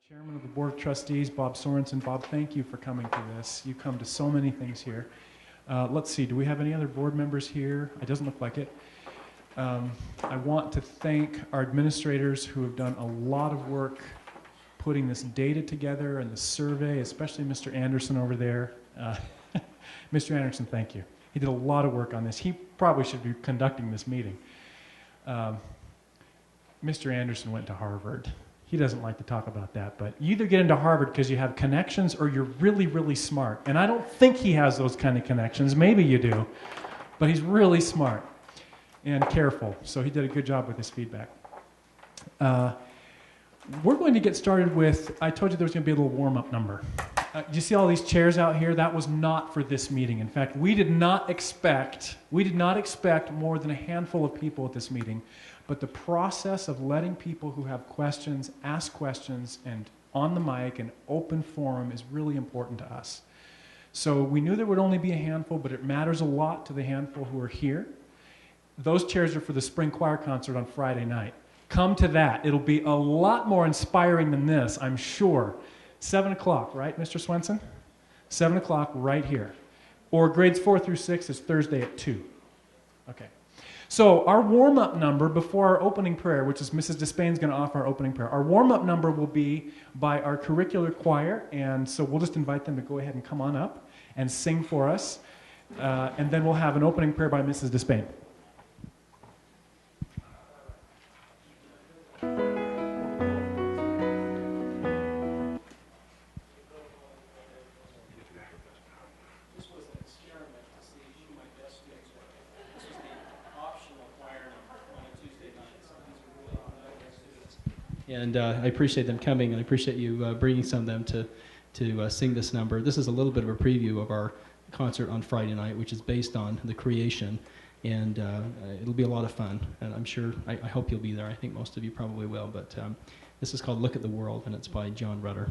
Chairman of the Board of Trustees, Bob Sorensen. Bob, thank you for coming to this. You come to so many things here. Let's see, do we have any other board members here? It doesn't look like it. I want to thank our administrators who have done a lot of work putting this data together and the survey, especially Mr. Anderson over there. Mr. Anderson, thank you. He did a lot of work on this. He probably should be conducting this meeting. Mr. Anderson went to Harvard. He doesn't like to talk about that, but you either get into Harvard because you have connections or you're really, really smart. And I don't think he has those kind of connections. Maybe you do, but he's really smart and careful. So he did a good job with his feedback. We're going to get started with, I told you there was going to be a little warm-up number. You see all these chairs out here? That was not for this meeting. In fact, we did not expect more than a handful of people at this meeting. But the process of letting people who have questions ask questions and on the mic and open forum is really important to us. So we knew there would only be a handful, but it matters a lot to the handful who are here. Those chairs are for the spring choir concert on Friday night. Come to that. It'll be a lot more inspiring than this, I'm sure. 7 o'clock, right, Mr. Swenson? 7 o'clock right here. Or grades 4 through 6 is Thursday at 2. Okay. So our warm-up number before our opening prayer, which is Mrs. Despain's going to offer our opening prayer, our warm-up number will be by our curricular choir, and so we'll just invite them to go ahead and come on up and sing for us, and then we'll have an opening prayer by Mrs. Despain. And I appreciate them coming, and I appreciate you bringing some of them to sing this number. This is a little bit of a preview of our concert on Friday night, which is based on the creation, and it'll be a lot of fun. And I'm sure, I hope you'll be there. I think most of you probably will. But this is called Look at the World, and it's by John Rutter.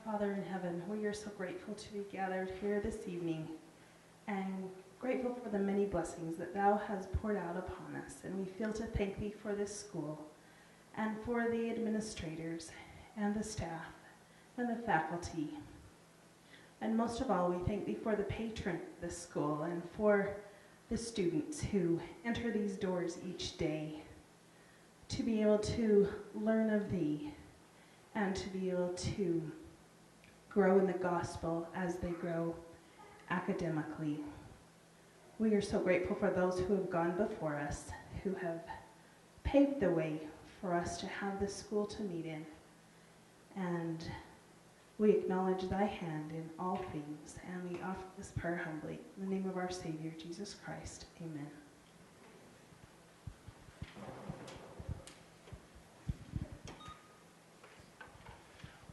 Father in heaven, we are so grateful to be gathered here this evening and grateful for the many blessings that thou hast poured out upon us. And we feel to thank thee for this school and for the administrators and the staff and the faculty. And most of all, we thank thee for the patron of this school and for the students who enter these doors each day to be able to learn of thee and to be able to grow in the gospel as they grow academically. We are so grateful for those who have gone before us, who have paved the way for us to have this school to meet in. And we acknowledge thy hand in all things, and we offer this prayer humbly in the name of our Savior, Jesus Christ. Amen.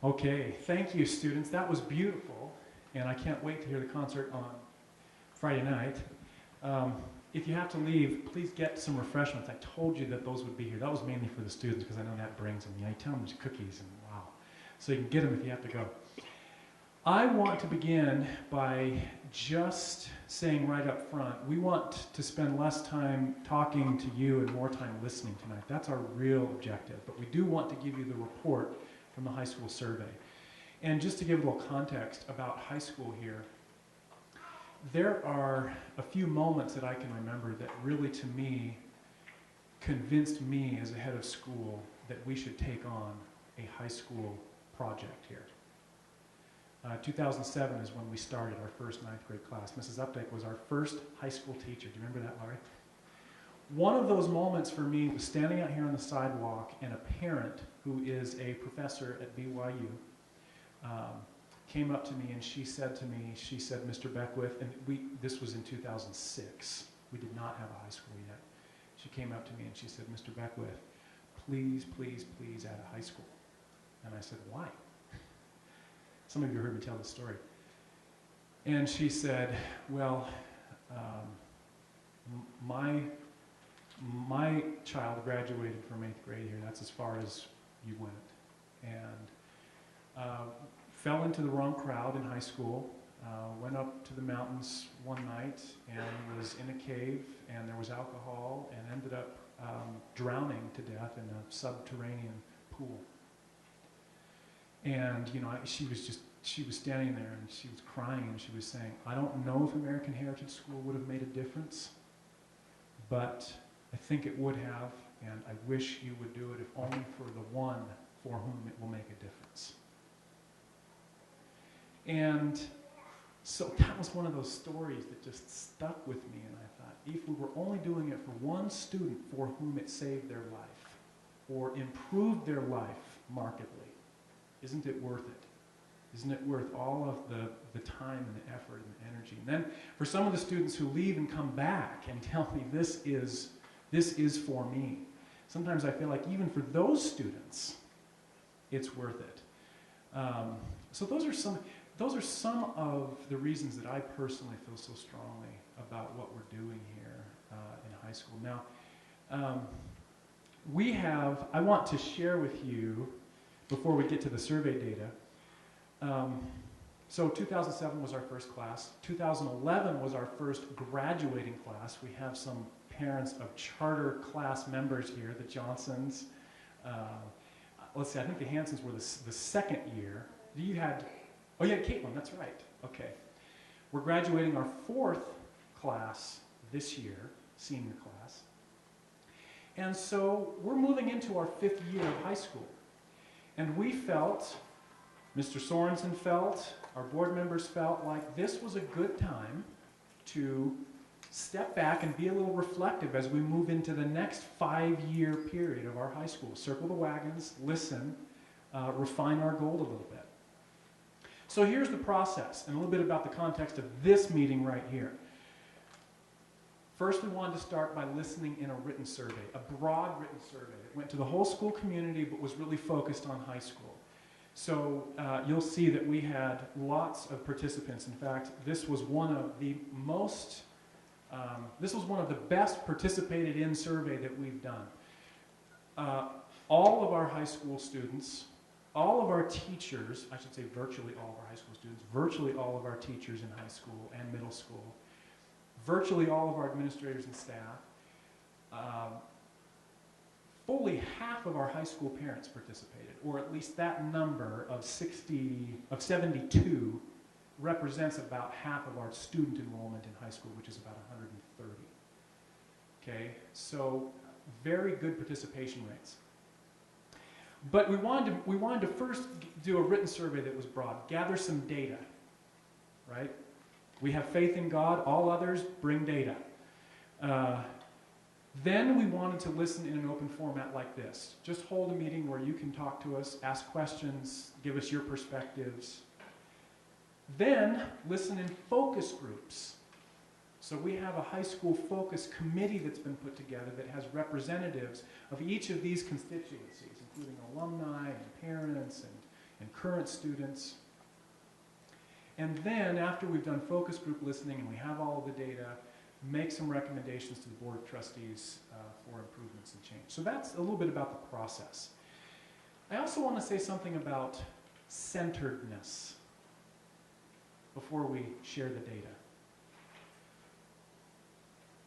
Okay, thank you, students. That was beautiful, and I can't wait to hear the concert on Friday night. If you have to leave, please get some refreshments. I told you that those would be here. That was mainly for the students because I know that brings them. You tell them there's cookies, and wow. So you can get them if you have to go. I want to begin by just saying right up front, we want to spend less time talking to you and more time listening tonight. That's our real objective. But we do want to give you the report from the high school survey. And just to give a little context about high school here, there are a few moments that I can remember that really, to me, convinced me as a head of school that we should take on a high school project here. 2007 is when we started our first 9th grade class. Mrs. Updike was our first high school teacher. Do you remember that, Laurie? One of those moments for me was standing out here on the sidewalk, and a parent who is a professor at BYU came up to me and she said, Mr. Beckwith, and this was in 2006. We did not have a high school yet. She came up to me and she said, Mr. Beckwith, please, please, please add a high school. And I said, why? Some of you heard me tell this story. And she said, well, my child graduated from 8th grade here. That's as far as you went. And fell into the wrong crowd in high school, went up to the mountains one night and was in a cave, and there was alcohol, and ended up drowning to death in a subterranean pool. And she was standing there and she was crying and she was saying, I don't know if American Heritage School would have made a difference, but I think it would have, and I wish you would do it, if only for the one for whom it will make a difference. And so that was one of those stories that just stuck with me, and I thought, if we were only doing it for one student for whom it saved their life or improved their life markedly, isn't it worth it? Isn't it worth all of the time and the effort and the energy? And then for some of the students who leave and come back and tell me this is for me, sometimes I feel like even for those students, it's worth it. So those are some of the reasons that I personally feel so strongly about what we're doing here in high school. Now, I want to share with you, before we get to the survey data, so 2007 was our first class. 2011 was our first graduating class. We have some parents of charter class members here, the Johnsons. Let's see, I think the Hansons were the second year. Oh yeah, Caitlin, that's right. Okay. We're graduating our 4th class this year, senior class. And so we're moving into our 5th year of high school. And we felt, Mr. Sorensen felt, our board members felt like this was a good time to step back and be a little reflective as we move into the next 5-year period of our high school. Circle the wagons, listen, refine our goal a little bit. So here's the process, and a little bit about the context of this meeting right here. First, we wanted to start by listening in a written survey, a broad written survey that went to the whole school community but was really focused on high school. So you'll see that we had lots of participants. In fact, this was one of the best participated in survey that we've done. All of our high school students, all of our teachers, I should say virtually all of our high school students, virtually all of our teachers in high school and middle school, virtually all of our administrators and staff, fully half of our high school parents participated, or at least that number of 72 represents about half of our student enrollment in high school, which is about 130. Okay, so very good participation rates. But we wanted to first do a written survey that was broad, gather some data, right? We have faith in God, all others bring data. Then we wanted to listen in an open format like this. Just hold a meeting where you can talk to us, ask questions, give us your perspectives. Then listen in focus groups. So we have a high school focus committee that's been put together that has representatives of each of these constituencies, including alumni and parents and current students. And then after we've done focus group listening and we have all of the data, make some recommendations to the Board of Trustees for improvements and change. So that's a little bit about the process. I also want to say something about centeredness before we share the data.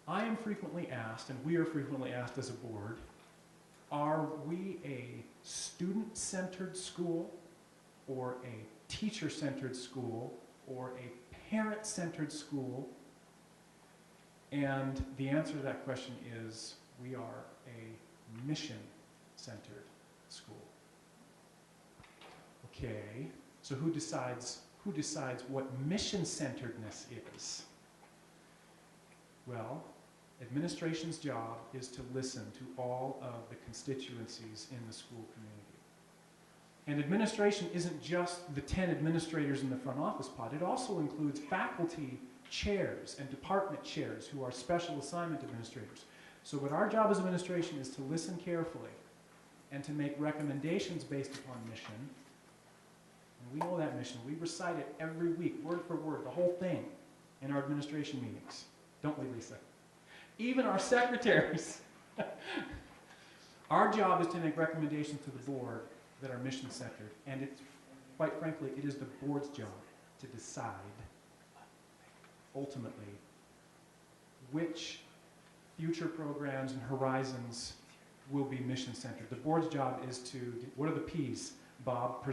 I am frequently asked, and we are frequently asked as a board, are we a student-centered school, or a teacher-centered school, or a parent-centered school? And the answer to that question is we are a mission-centered school. Okay, so who decides what mission-centeredness is? Well, administration's job is to listen to all of the constituencies in the school community. And administration isn't just the 10 administrators in the front office pod. It also includes faculty chairs and department chairs who are special assignment administrators. So what our job as administration is to listen carefully and to make recommendations based upon mission. And we know that mission. We recite it every week, word for word, the whole thing in our administration meetings. Don't we, Lisa? Even our secretaries. Our job is to make recommendations to the board that are mission-centered. And it's, quite frankly, it is the board's job to decide, ultimately, which future programs and horizons will be mission-centered. The board's job is to, what are the P's, Bob?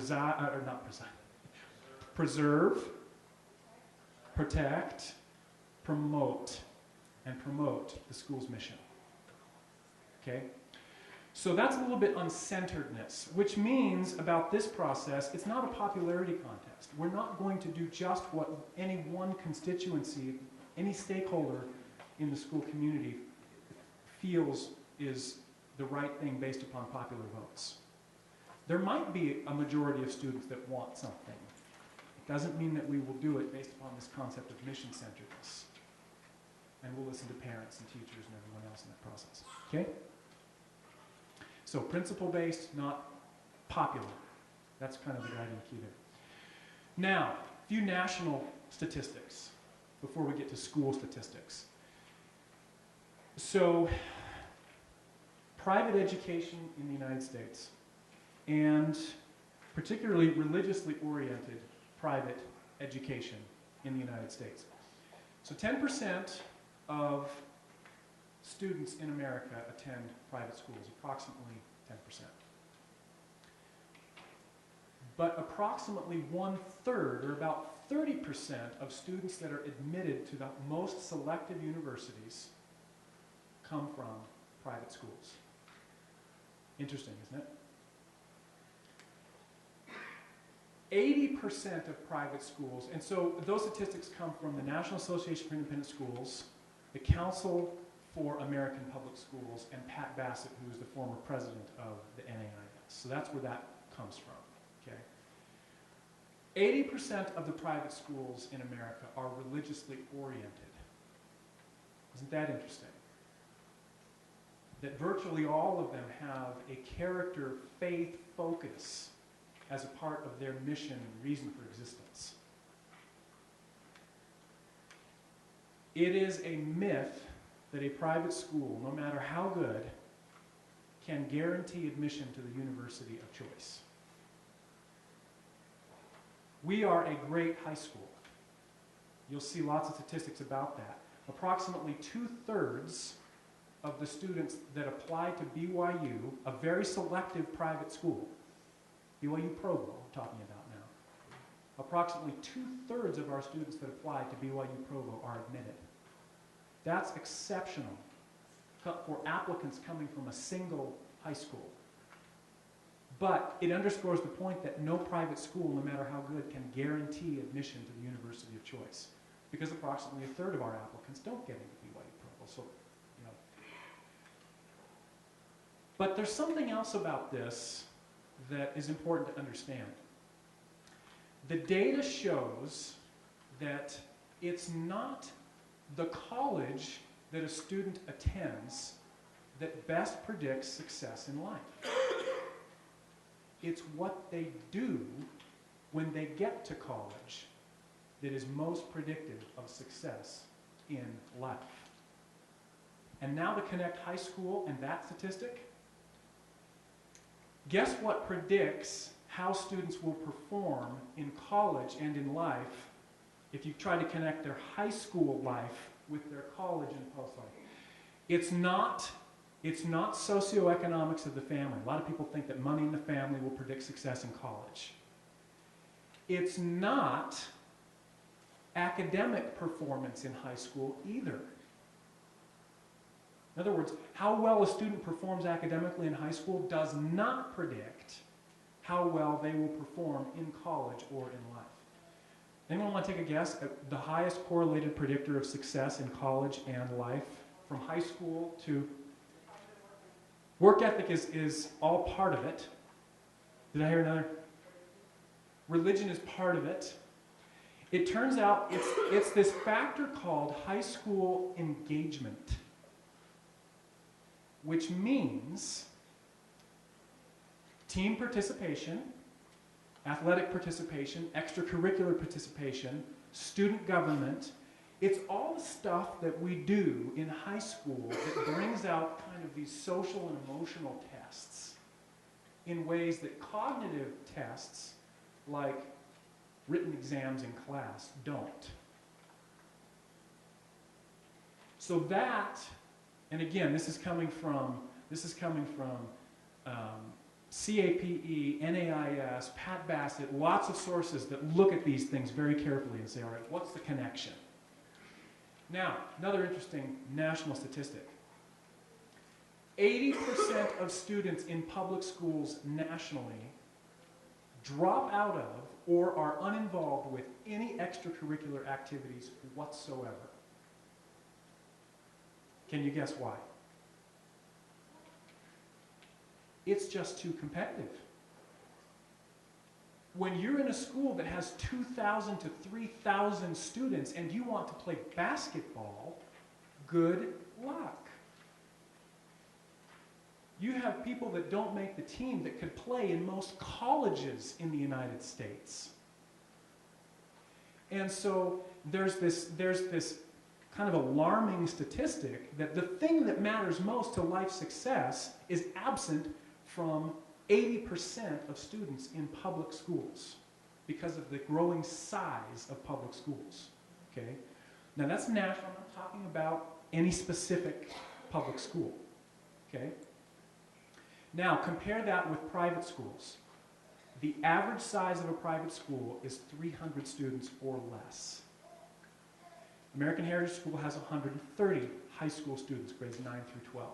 Preserve, protect, promote, and promote the school's mission. Okay? So that's a little bit uncenteredness, which means about this process, it's not a popularity contest. We're not going to do just what any one constituency, any stakeholder in the school community feels is the right thing based upon popular votes. There might be a majority of students that want something. It doesn't mean that we will do it based upon this concept of mission-centeredness. And we'll listen to parents and teachers and everyone else in that process. Okay? So principle-based, not popular. That's kind of the guiding key there. Now, a few national statistics before we get to school statistics. So, private education in the United States, and particularly religiously oriented private education in the United States. So 10% of students in America attend private schools, approximately 10%. But approximately 1/3, or about 30% of students that are admitted to the most selective universities come from private schools. Interesting, isn't it? 80% of private schools, and so those statistics come from the National Association for Independent Schools, the Council for American Public Schools, and Pat Bassett, who is the former president of the NAIS. So that's where that comes from, okay? 80% of the private schools in America are religiously oriented. Isn't that interesting? That virtually all of them have a character, faith, focus as a part of their mission and reason for existence. It is a myth that a private school, no matter how good, can guarantee admission to the university of choice. We are a great high school. You'll see lots of statistics about that. Approximately 2/3 of the students that apply to BYU, a very selective private school, BYU Provo I'm talking about now, approximately 2/3 of our students that apply to BYU Provo are admitted. That's exceptional for applicants coming from a single high school. But it underscores the point that no private school, no matter how good, can guarantee admission to the university of choice, because approximately 1/3 of our applicants don't get into BYU Provo. So, you know. But there's something else about this that is important to understand. The data shows that it's not the college that a student attends that best predicts success in life. It's what they do when they get to college that is most predictive of success in life. And now to connect high school and that statistic, guess what predicts how students will perform in college and in life if you try to connect their high school life with their college and post-life? It's not socioeconomics of the family. A lot of people think that money in the family will predict success in college. It's not academic performance in high school either. In other words, how well a student performs academically in high school does not predict how well they will perform in college or in life. Anyone want to take a guess at the highest correlated predictor of success in college and life from high school to... Work ethic is all part of it. Did I hear another? Religion is part of it. It turns out it's this factor called high school engagement, which means team participation, athletic participation, extracurricular participation, student government. It's all the stuff that we do in high school that brings out kind of these social and emotional tests in ways that cognitive tests, like written exams in class, don't. So that, and again, this is coming from CAPE, NAIS, Pat Bassett, lots of sources that look at these things very carefully and say, all right, what's the connection? Now, another interesting national statistic. 80% of students in public schools nationally drop out of or are uninvolved with any extracurricular activities whatsoever. Can you guess why? It's just too competitive. When you're in a school that has 2,000 to 3,000 students and you want to play basketball, good luck. You have people that don't make the team that could play in most colleges in the United States. And so there's this kind of alarming statistic that the thing that matters most to life success is absent from 80% of students in public schools because of the growing size of public schools. Okay? Now that's national. I'm not talking about any specific public school. Okay? Now compare that with private schools. The average size of a private school is 300 students or less. American Heritage School has 130 high school students, grades 9 through 12.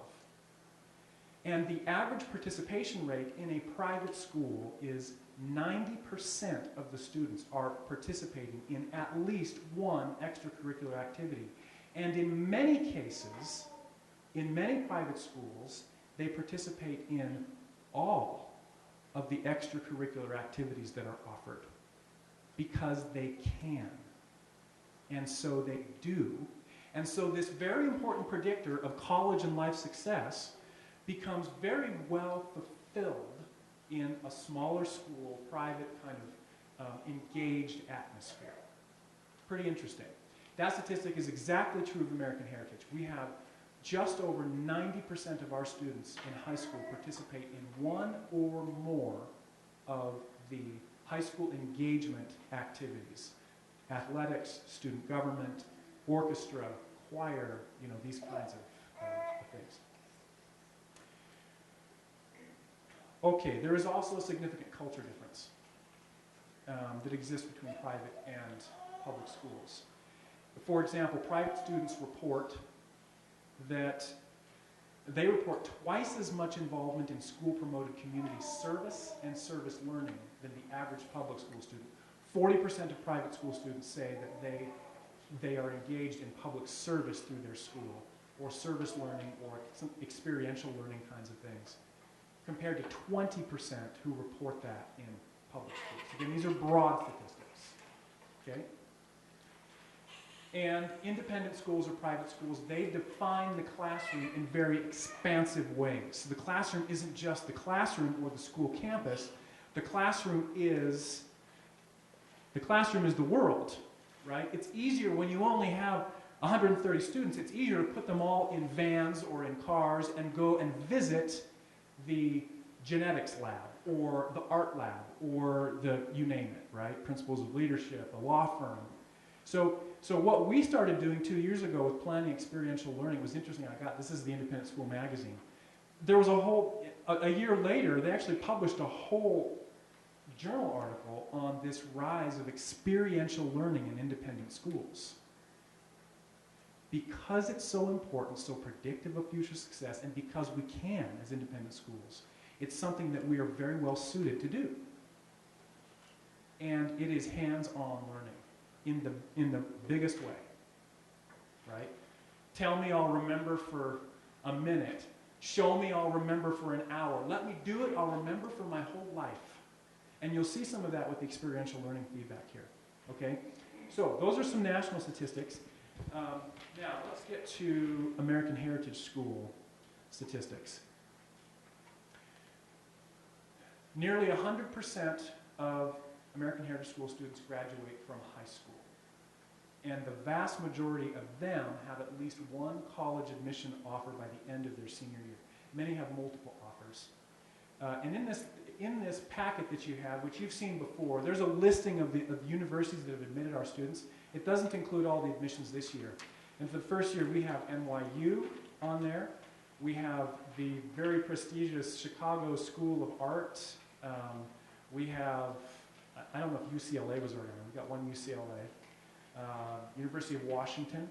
And the average participation rate in a private school is 90% of the students are participating in at least one extracurricular activity. And in many cases, in many private schools, they participate in all of the extracurricular activities that are offered because they can. And so they do. And so this very important predictor of college and life success becomes very well fulfilled in a smaller school, private kind of engaged atmosphere. Pretty interesting. That statistic is exactly true of American Heritage. We have just over 90% of our students in high school participate in one or more of the high school engagement activities, athletics, student government, orchestra, choir, these kinds of things. Okay, there is also a significant culture difference that exists between private and public schools. For example, private students report that they report twice as much involvement in school-promoted community service and service learning than the average public school student. 40% of private school students say that they are engaged in public service through their school, or service learning, or some experiential learning kinds of things, compared to 20% who report that in public schools. Again, these are broad statistics, okay? And independent schools or private schools, they define the classroom in very expansive ways. The classroom isn't just the classroom or the school campus. The classroom is the world, right? It's easier when you only have 130 students, it's easier to put them all in vans or in cars and go and visit the genetics lab or the art lab or you name it, right? Principles of leadership, a law firm. So what we started doing 2 years ago with planning experiential learning was interesting. This is the Independent School Magazine. There was a year later, they actually published a whole journal article on this rise of experiential learning in independent schools. Because it's so important, so predictive of future success, and because we can as independent schools, it's something that we are very well suited to do. And it is hands-on learning in the biggest way, right? Tell me I'll remember for a minute. Show me I'll remember for an hour. Let me do it, I'll remember for my whole life. And you'll see some of that with the experiential learning feedback here, okay? So those are some national statistics. Now let's get to American Heritage School statistics. Nearly 100% of American Heritage School students graduate from high school. And the vast majority of them have at least one college admission offer by the end of their senior year. Many have multiple offers. And in this packet that you have, which you've seen before, there's a listing of the universities that have admitted our students. It doesn't include all the admissions this year. And for the first year, we have NYU on there. We have the very prestigious Chicago School of Art. We have, I don't know if UCLA was already on. We've got one UCLA. University of Washington.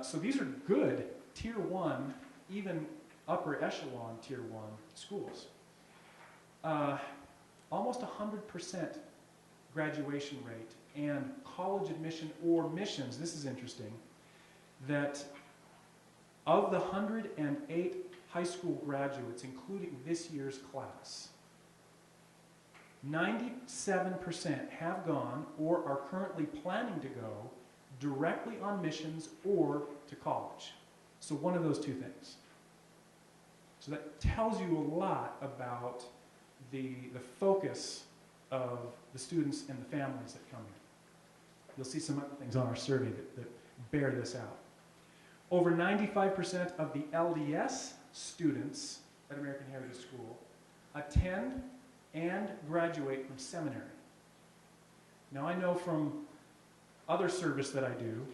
So these are good Tier 1, even upper echelon Tier 1 schools. Almost 100% graduation rate and college admission or missions. This is interesting, that of the 108 high school graduates, including this year's class, 97% have gone or are currently planning to go directly on missions or to college. So one of those two things. So that tells you a lot about the focus of the students and the families that come here. You'll see some other things on our survey that bear this out. Over 95% of the LDS students at American Heritage School attend and graduate from seminary. Now I know from other service that I do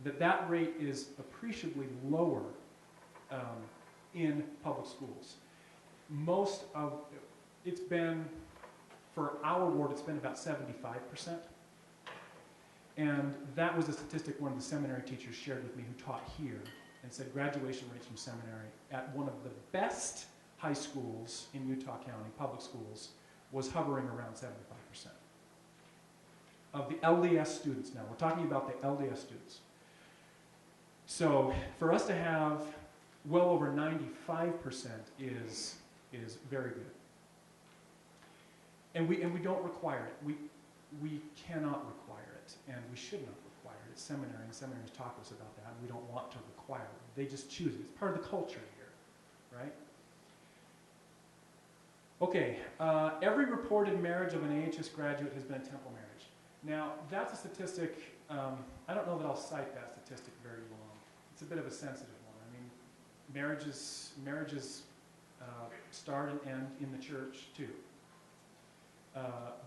that rate is appreciably lower in public schools. It's been, for our ward, it's been about 75%. And that was a statistic one of the seminary teachers shared with me who taught here and said graduation rates from seminary at one of the best high schools in Utah County, public schools, was hovering around 75%. Of the LDS students now, we're talking about the LDS students. So for us to have well over 95% is very good. And we don't require it. We cannot require it, and we should not require it. It's seminary, and seminaries talk to us about that, and we don't want to require it. They just choose it. It's part of the culture here, right? Okay, every reported marriage of an AHS graduate has been a temple marriage. Now, that's a statistic, I don't know that I'll cite that statistic very long. It's a bit of a sensitive one. I mean, marriages start and end in the church, too.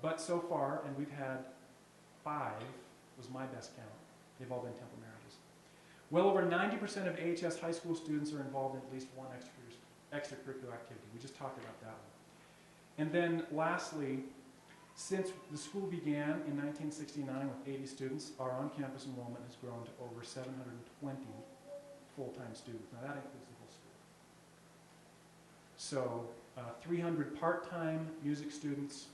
But so far, and we've had 5, was my best count. They've all been Temple marriages. Well over 90% of AHS high school students are involved in at least one extracurricular activity. We just talked about that one. And then lastly, since the school began in 1969 with 80 students, our on-campus enrollment has grown to over 720 full-time students. Now that includes the whole school. So 300 part-time music students.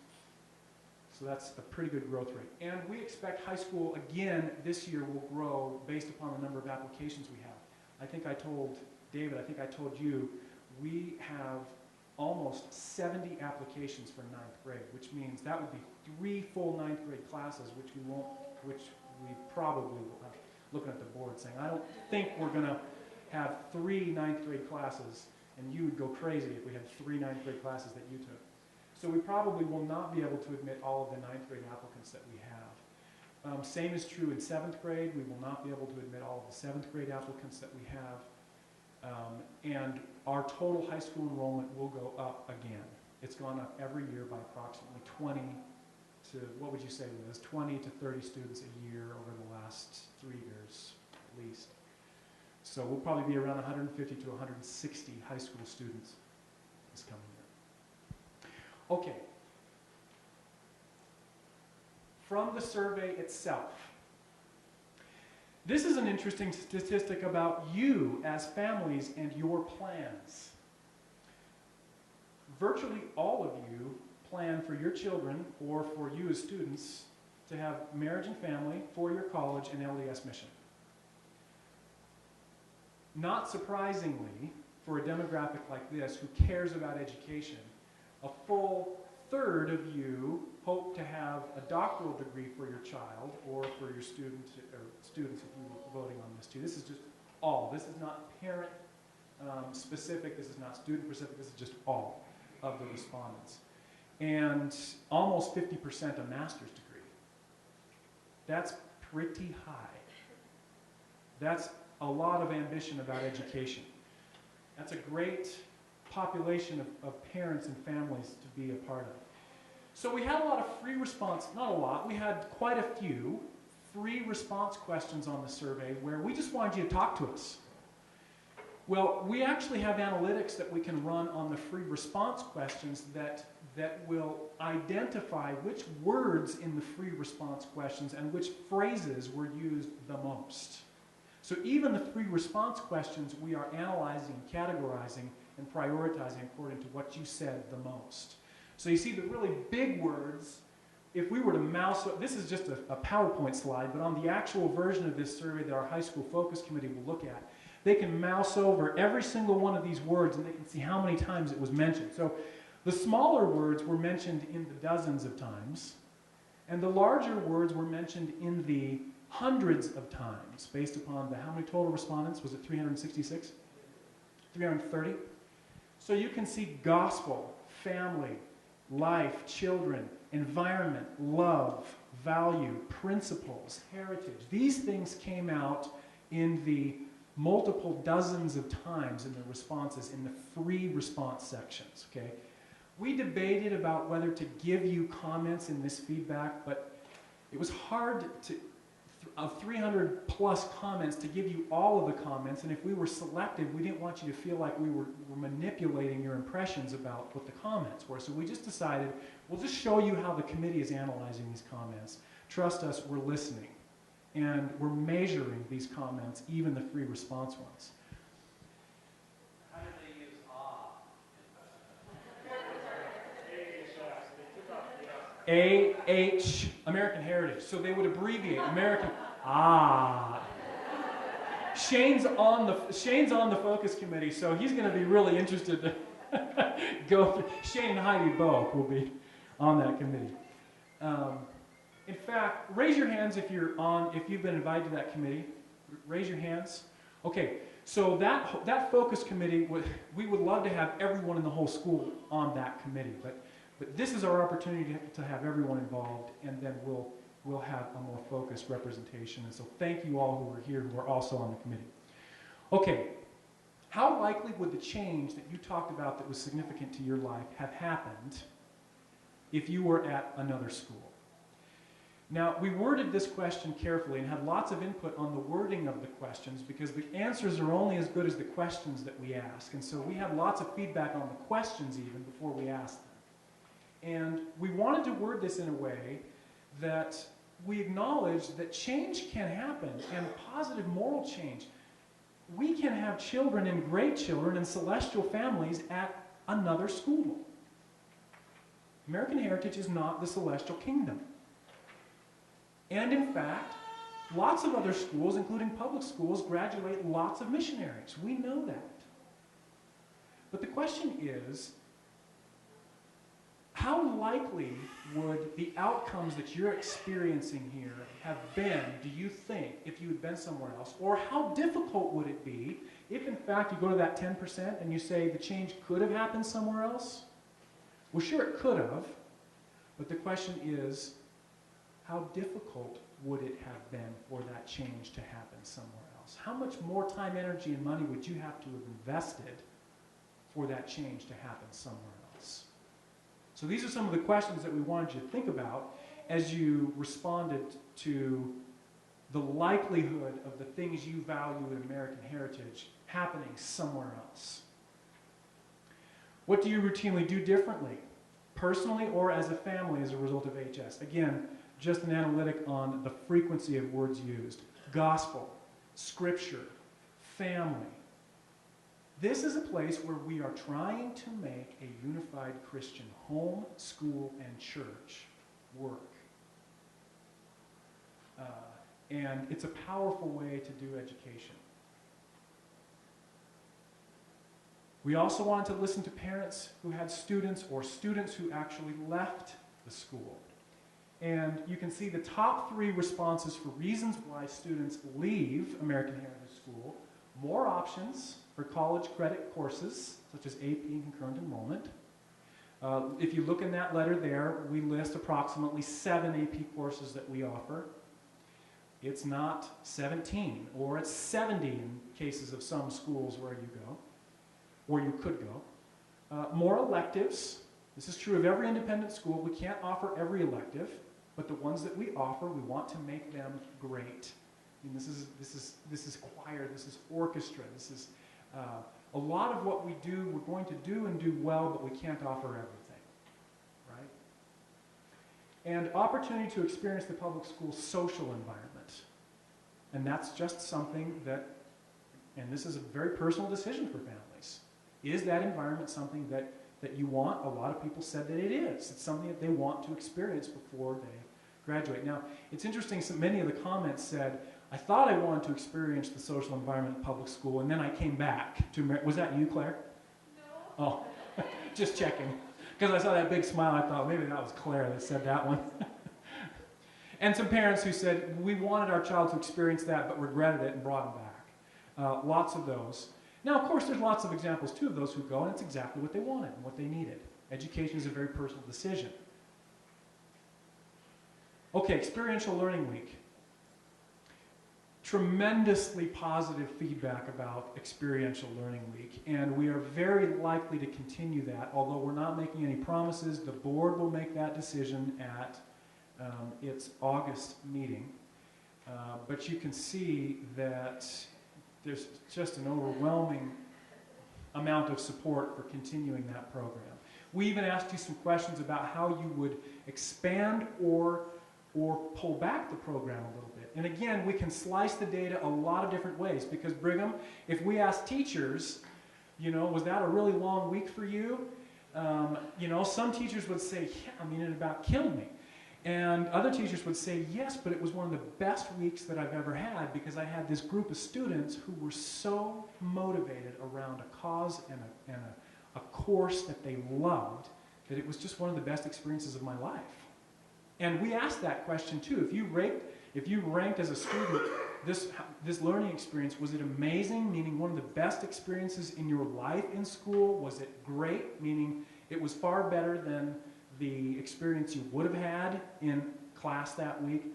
So that's a pretty good growth rate. And we expect high school, again, this year will grow based upon the number of applications we have. I think I told David, I think I told you, we have almost 70 applications for 9th grade, which means that would be 3 full 9th grade classes, which we probably will have, looking at the board saying, I don't think we're going to have 3 9th grade classes, and you would go crazy if we had 3 9th grade classes that you took. So we probably will not be able to admit all of the 9th grade applicants that we have. Same is true in 7th grade. We will not be able to admit all of the 7th grade applicants that we have. And our total high school enrollment will go up again. It's gone up every year by approximately 20 to, what would you say, Liz, 20 to 30 students a year over the last 3 years at least. So we'll probably be around 150 to 160 high school students this coming year. Okay. From the survey itself. This is an interesting statistic about you as families and your plans. Virtually all of you plan for your children or for you as students to have marriage and family, 4-year college, and LDS mission. Not surprisingly, for a demographic like this who cares about education, a full third of you hope to have a doctoral degree for your child or for your student or students if you were voting on this too. This is just all. This is not parent specific. This is not student specific. This is just all of the respondents. And almost 50% a master's degree. That's pretty high. That's a lot of ambition about education. That's a great population of parents and families to be a part of. So we had a lot of free response, not a lot, we had quite a few free response questions on the survey where we just wanted you to talk to us. Well, we actually have analytics that we can run on the free response questions that will identify which words in the free response questions and which phrases were used the most. So even the free response questions we are analyzing, categorizing, and prioritizing according to what you said the most. So you see the really big words, if we were to mouse, this is just a PowerPoint slide, but on the actual version of this survey that our high school focus committee will look at, they can mouse over every single one of these words and they can see how many times it was mentioned. So the smaller words were mentioned in the dozens of times, and the larger words were mentioned in the hundreds of times based upon the, how many total respondents? Was it 366? 330? So you can see gospel, family, life, children, environment, love, value, principles, heritage. These things came out in the multiple dozens of times in the responses in the free response sections, okay? We debated about whether to give you comments in this feedback, but it was hard to, of 300 plus comments, to give you all of the comments, and if we were selective, we didn't want you to feel like we were manipulating your impressions about what the comments were. So we just decided, we'll just show you how the committee is analyzing these comments. Trust us, we're listening. And we're measuring these comments, even the free response ones. How did they use AH, American Heritage. So they would abbreviate American, Shane's on the focus committee, so he's going to be really interested to go through. Shane and Heidi both will be on that committee. In fact, raise your hands if you've been invited to that committee. Raise your hands. Okay, so that focus committee, we would love to have everyone in the whole school on that committee, but this is our opportunity to have everyone involved, and then we'll have a more focused representation. And so thank you all who are here who are also on the committee. Okay, how likely would the change that you talked about that was significant to your life have happened if you were at another school? Now, we worded this question carefully and had lots of input on the wording of the questions because the answers are only as good as the questions that we ask. And so we had lots of feedback on the questions even before we asked them. And we wanted to word this in a way that we acknowledge that change can happen, and positive moral change. We can have children and great children and celestial families at another school. American Heritage is not the celestial kingdom. And in fact, lots of other schools, including public schools, graduate lots of missionaries. We know that. But the question is, how likely would the outcomes that you're experiencing here have been, do you think, if you had been somewhere else? Or how difficult would it be if, in fact, you go to that 10% and you say the change could have happened somewhere else? Well, sure, it could have. But the question is, how difficult would it have been for that change to happen somewhere else? How much more time, energy, and money would you have to have invested for that change to happen somewhere else? So these are some of the questions that we wanted you to think about as you responded to the likelihood of the things you value in American Heritage happening somewhere else. What do you routinely do differently, personally or as a family as a result of HS? Again, just an analytic on the frequency of words used. Gospel, scripture, family. This is a place where we are trying to make a unified Christian home, school, and church work. And it's a powerful way to do education. We also wanted to listen to parents who had students or students who actually left the school. And you can see the top 3 responses for reasons why students leave American Heritage School. More options for college credit courses, such as AP and concurrent enrollment. If you look in that letter there, we list approximately 7 AP courses that we offer. It's not 17, or it's 70 in cases of some schools where you go, or you could go. More electives. This is true of every independent school. We can't offer every elective, but the ones that we offer, we want to make them great. I mean, this is choir, this is orchestra, this is a lot of what we do, we're going to do and do well, but we can't offer everything, right? And opportunity to experience the public school social environment. And that's just something that, and this is a very personal decision for families. Is that environment something that you want? A lot of people said that it is. It's something that they want to experience before they graduate. Now, it's interesting, so many of the comments said, I thought I wanted to experience the social environment in public school, and then I came back to was that you, Claire? No. Oh, just checking. Because I saw that big smile, I thought maybe that was Claire that said that one. And some parents who said, we wanted our child to experience that, but regretted it and brought him back. Lots of those. Now, of course, there's lots of examples, too, of those who go, and it's exactly what they wanted and what they needed. Education is a very personal decision. Okay, Experiential Learning Week. Tremendously positive feedback about Experiential Learning Week, and we are very likely to continue that, although we're not making any promises. The board will make that decision at its August meeting, but you can see that there's just an overwhelming amount of support for continuing that program. We even asked you some questions about how you would expand or pull back the program a little bit. And again, we can slice the data a lot of different ways, because Brigham, if we ask teachers, was that a really long week for you? Some teachers would say, yeah, I mean, it about killed me. And other teachers would say, yes, but it was one of the best weeks that I've ever had, because I had this group of students who were so motivated around a cause and a course that they loved, that it was just one of the best experiences of my life. And we asked that question too. If you ranked as a student this learning experience, was it amazing, meaning one of the best experiences in your life in school? Was it great, meaning it was far better than the experience you would have had in class that week?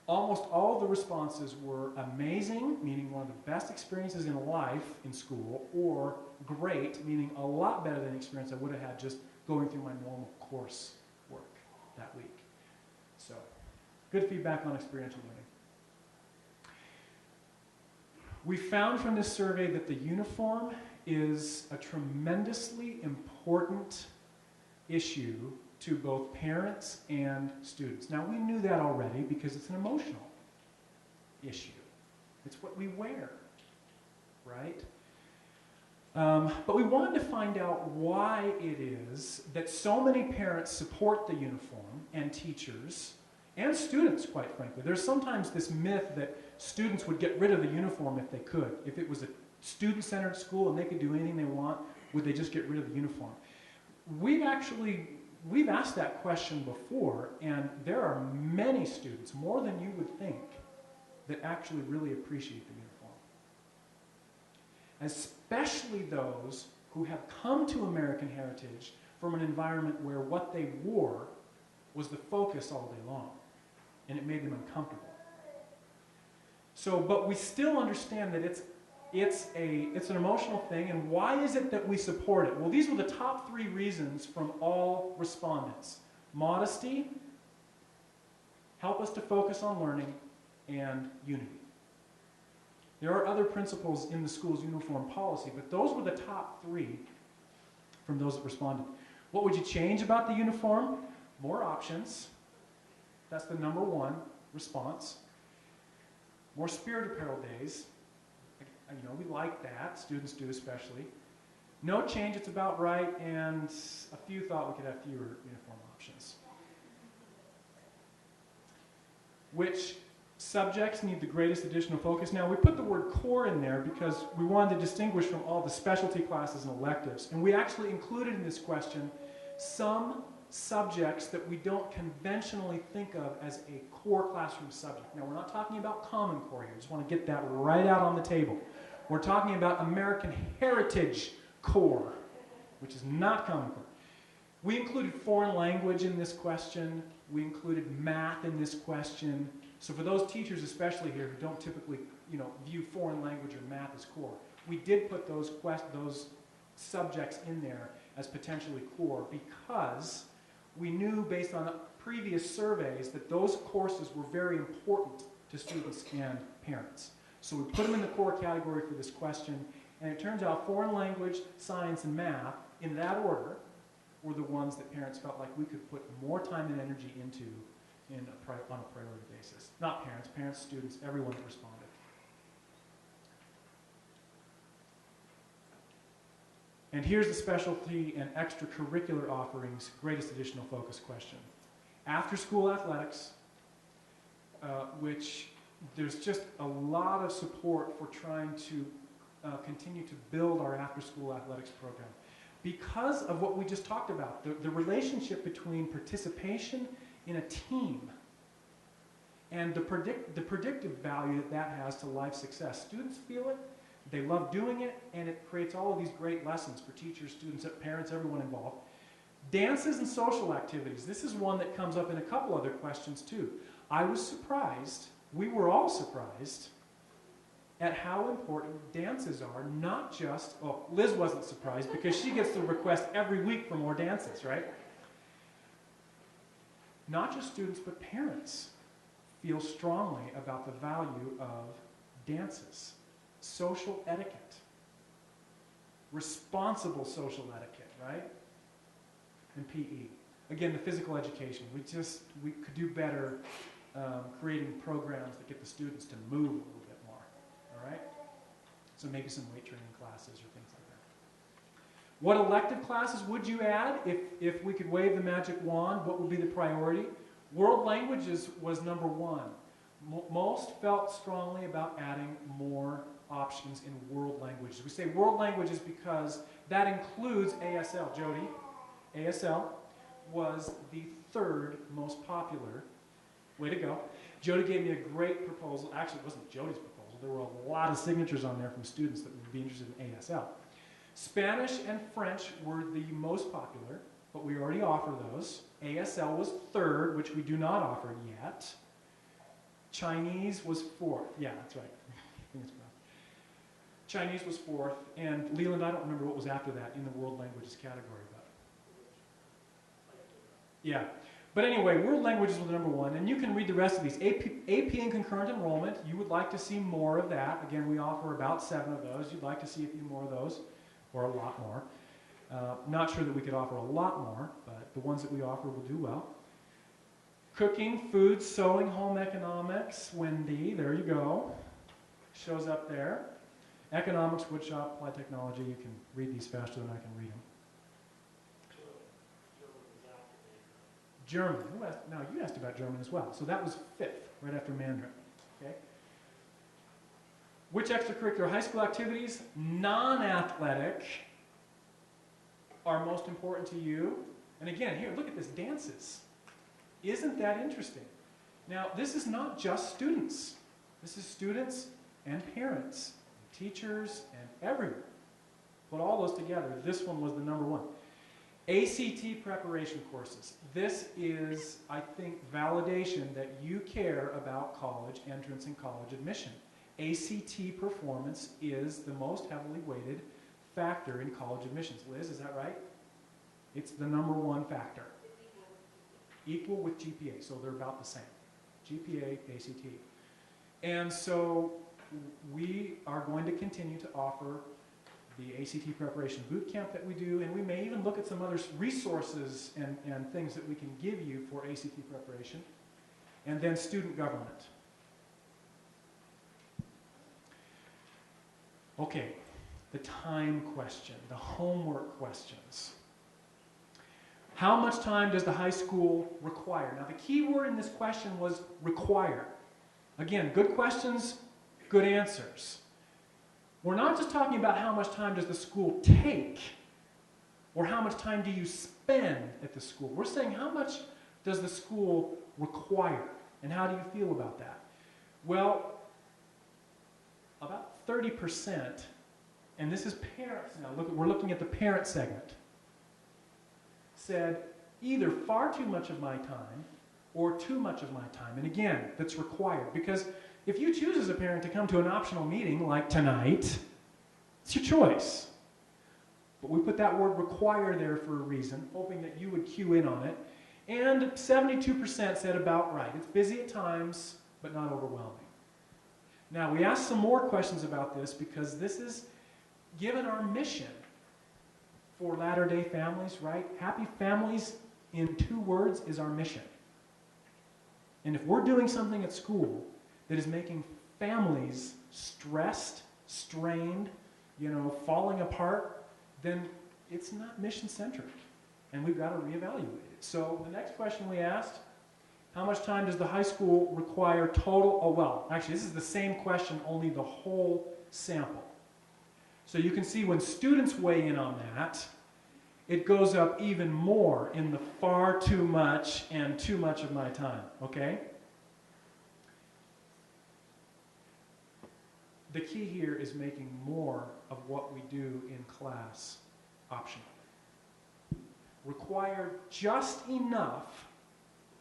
Almost all of the responses were amazing, meaning one of the best experiences in life in school, or great, meaning a lot better than the experience I would have had just going through my normal course work. that week. So, good feedback on experiential learning. We found from this survey that the uniform is a tremendously important issue to both parents and students. Now, we knew that already because it's an emotional issue. It's what we wear, right? But we wanted to find out why it is that so many parents support the uniform, and teachers, and students, quite frankly. There's sometimes this myth that students would get rid of the uniform if they could. If it was a student-centered school and they could do anything they want, would they just get rid of the uniform? We've asked that question before, and there are many students, more than you would think, that actually really appreciate the uniform. Especially those who have come to American Heritage from an environment where what they wore was the focus all day long, and it made them uncomfortable. So, but we still understand that it's an emotional thing, and why is it that we support it? Well, these were the top 3 reasons from all respondents. Modesty, help us to focus on learning, and unity. There are other principles in the school's uniform policy, but those were the top 3 from those that responded. What would you change about the uniform? More options. That's the number 1 response. More spirit apparel days. You know, we like that. Students do especially. No change, it's about right, and a few thought we could have fewer uniform options. Which subjects need the greatest additional focus? Now, we put the word core in there because we wanted to distinguish from all the specialty classes and electives. And we actually included in this question some subjects that we don't conventionally think of as a core classroom subject. Now, we're not talking about Common Core here. I just want to get that right out on the table. We're talking about American Heritage Core, which is not Common Core. We included foreign language in this question. We included math in this question. So for those teachers, especially here, who don't typically, view foreign language or math as core, we did put those subjects in there as potentially core because we knew based on previous surveys that those courses were very important to students and parents. So we put them in the core category for this question, and it turns out foreign language, science, and math, in that order, were the ones that parents felt like we could put more time and energy into on a priority basis. Not parents, students, everyone that responded. And here's the specialty and extracurricular offerings greatest additional focus question. After-school athletics, which there's just a lot of support for trying to continue to build our after-school athletics program. Because of what we just talked about, the relationship between participation in a team and the predictive value that has to life success. Students feel it, they love doing it, and it creates all of these great lessons for teachers, students, parents, everyone involved. Dances and social activities. This is one that comes up in a couple other questions too. I was surprised, we were all surprised, at how important dances are, not just, Liz wasn't surprised because she gets the request every week for more dances, right? Not just students, but parents feel strongly about the value of dances, social etiquette, responsible social etiquette, right? And PE. Again, the physical education. We could do better creating programs that get the students to move a little bit more, all right? So maybe some weight training classes or things like that. What elective classes would you add if we could wave the magic wand? What would be the priority? World languages was number 1. Most felt strongly about adding more options in world languages. We say world languages because that includes ASL. Jody, ASL was the 3rd most popular. Way to go. Jody gave me a great proposal. Actually, it wasn't Jody's proposal. There were a lot of signatures on there from students that would be interested in ASL. Spanish and French were the most popular, but we already offer those. ASL was 3rd, which we do not offer yet. Chinese was 4th. Yeah, that's right. Chinese was 4th, and Leland, I don't remember what was after that in the world languages category, but yeah. But anyway, world languages was number one, and you can read the rest of these. AP and concurrent enrollment, you would like to see more of that. Again, we offer about 7 of those. You'd like to see a few more of those, or a lot more. Not sure that we could offer a lot more, but the ones that we offer will do well. Cooking, food, sewing, home economics, Wendy, there you go. Shows up there. Economics, woodshop, applied technology, you can read these faster than I can read them. German. Now, you asked about German as well. So that was 5th, right after Mandarin. Okay. Which extracurricular high school activities, non-athletic, are most important to you? And again, here, look at this, dances. Isn't that interesting? Now, this is not just students. This is students and parents, and teachers, and everyone. Put all those together, this one was the number one. ACT preparation courses. This is, I think, validation that you care about college entrance and college admission. ACT performance is the most heavily weighted factor in college admissions. Liz, is that right? It's the number one factor. Equal with GPA, so they're about the same. GPA, ACT. And so we are going to continue to offer the ACT preparation boot camp that we do, and we may even look at some other resources and things that we can give you for ACT preparation. And then student government. Okay, the time question, the homework questions. How much time does the high school require? Now, the key word in this question was require. Again, good questions, good answers. We're not just talking about how much time does the school take, or how much time do you spend at the school. We're saying how much does the school require, and how do you feel about that? Well, about 30%, and this is parents now, we're looking at the parent segment, said either far too much of my time or too much of my time. And again, that's required, because if you choose as a parent to come to an optional meeting like tonight, it's your choice. But we put that word require there for a reason, hoping that you would cue in on it. And 72% said about right. It's busy at times, but not overwhelming. Now, we asked some more questions about this because this is, given our mission for Latter-day families, right? Happy families, in 2 words, is our mission. And if we're doing something at school that is making families stressed, strained, falling apart, then it's not mission-centric. And we've got to reevaluate it. So the next question we asked, how much time does the high school require total? Oh, well, actually, this is the same question, only the whole sample. So you can see when students weigh in on that, it goes up even more in the far too much and too much of my time, okay? The key here is making more of what we do in class optional. Require just enough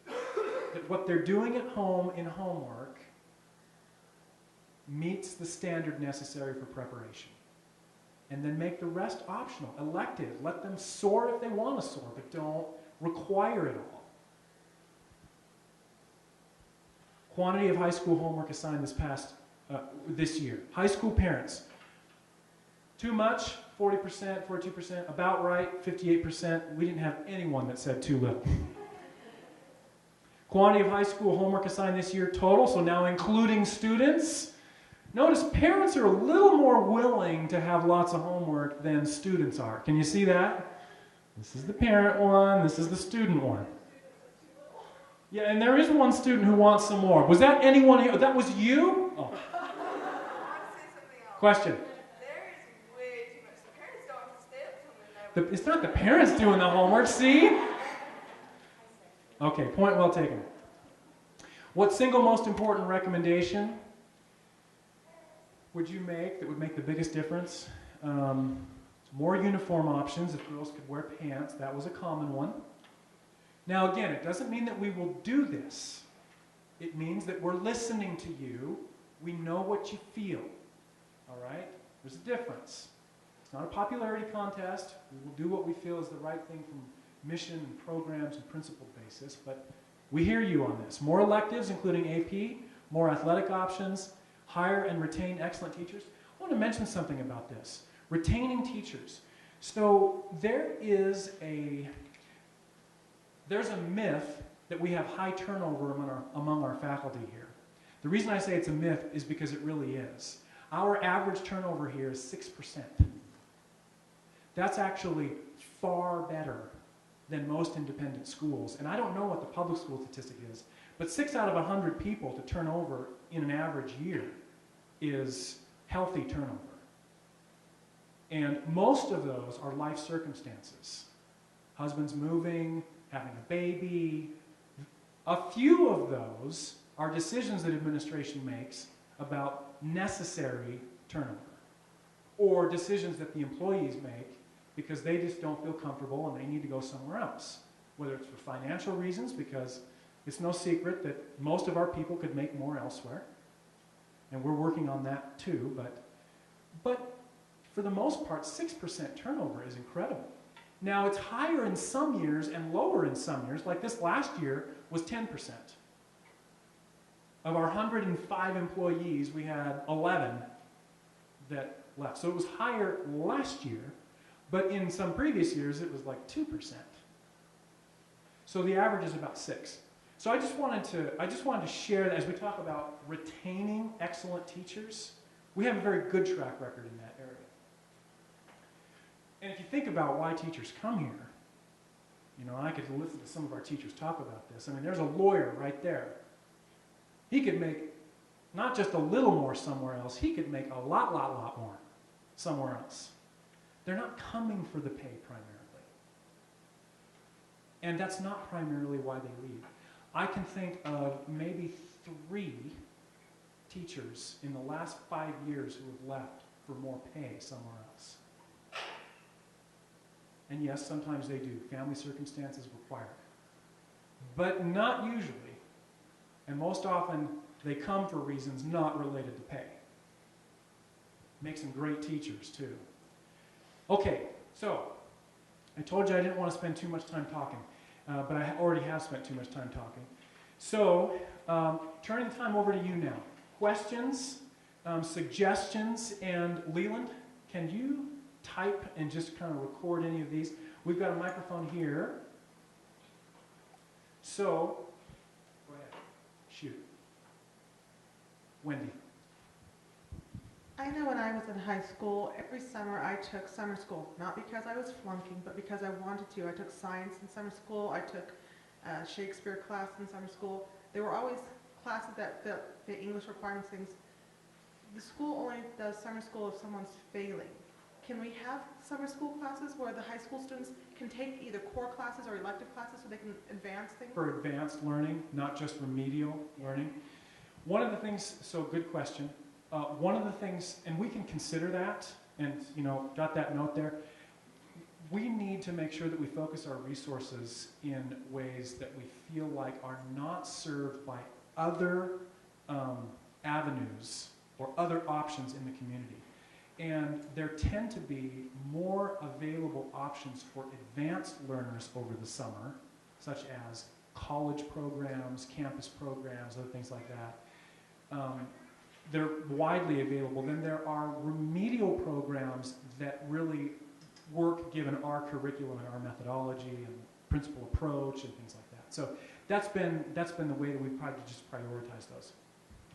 that what they're doing at home in homework meets the standard necessary for preparation. And then make the rest optional, elective. Let them soar if they want to soar, but don't require it all. Quantity of high school homework assigned this year. High school parents. Too much, 40%, 42%. About right, 58%. We didn't have anyone that said too little. Quantity of high school homework assigned this year total, so now including students. Notice parents are a little more willing to have lots of homework than students are. Can you see that? This is the parent one, this is the student one. Yeah, and there is one student who wants some more. Was that anyone here? That was you? Oh. Question. There is way too much. The parents don't have to stay up till midnight. It's not the parents doing the homework, see? Okay, point well taken. What single most important recommendation would you make that would make the biggest difference? More uniform options, if girls could wear pants, that was a common one. Now again, it doesn't mean that we will do this. It means that we're listening to you. We know what you feel. All right? There's a difference. It's not a popularity contest. We will do what we feel is the right thing from mission and programs and principle basis, but we hear you on this. More electives, including AP, more athletic options, hire and retain excellent teachers. I want to mention something about this. Retaining teachers. So there's a myth that we have high turnover among our faculty here. The reason I say it's a myth is because it really is. Our average turnover here is 6%. That's actually far better than most independent schools. And I don't know what the public school statistic is, but 6 out of 100 people to turn over in an average year is healthy turnover. And most of those are life circumstances. Husbands moving, having a baby. A few of those are decisions that administration makes about necessary turnover, or decisions that the employees make because they just don't feel comfortable and they need to go somewhere else. Whether it's for financial reasons, because it's no secret that most of our people could make more elsewhere, and we're working on that too, but for the most part, 6% turnover is incredible. Now, it's higher in some years and lower in some years. Like this last year was 10%. Of our 105 employees, we had 11 that left. So it was higher last year, but in some previous years, it was like 2%. So the average is about 6. So I just wanted to share that as we talk about retaining excellent teachers. We have a very good track record in that area. And if you think about why teachers come here, you know, I could listen to some of our teachers talk about this. I mean, there's a lawyer right there. He could make not just a little more somewhere else, he could make a lot more somewhere else. They're not coming for the pay primarily. And that's not primarily why they leave. I can think of maybe 3 teachers in the last 5 years who have left for more pay somewhere else. And yes, sometimes they do. Family circumstances require it. But not usually. And most often, they come for reasons not related to pay. Make some great teachers, too. Okay, so I told you I didn't want to spend too much time talking, but I already have spent too much time talking. So, turning the time over to you now. Questions, suggestions, and Leland, can you type and just kind of record any of these? We've got a microphone here. So, go ahead. Shoot. Wendy. I know when I was in high school, every summer I took summer school, not because I was flunking, but because I wanted to. I took science in summer school. I took Shakespeare class in summer school. There were always classes that fit the English requirements things. The school only does summer school if someone's failing. Can we have summer school classes where the high school students can take either core classes or elective classes so they can advance things? For advanced learning, not just remedial learning. One of the things, so good question. One of the things, and we can consider that, and you know, got that note there. We need to make sure that we focus our resources in ways that we feel like are not served by other avenues or other options in the community. And there tend to be more available options for advanced learners over the summer, such as college programs, campus programs, other things like that. They're widely available. Then there are remedial programs that really work given our curriculum and our methodology and principal approach and things like that. So that's been the way that we've probably just prioritized those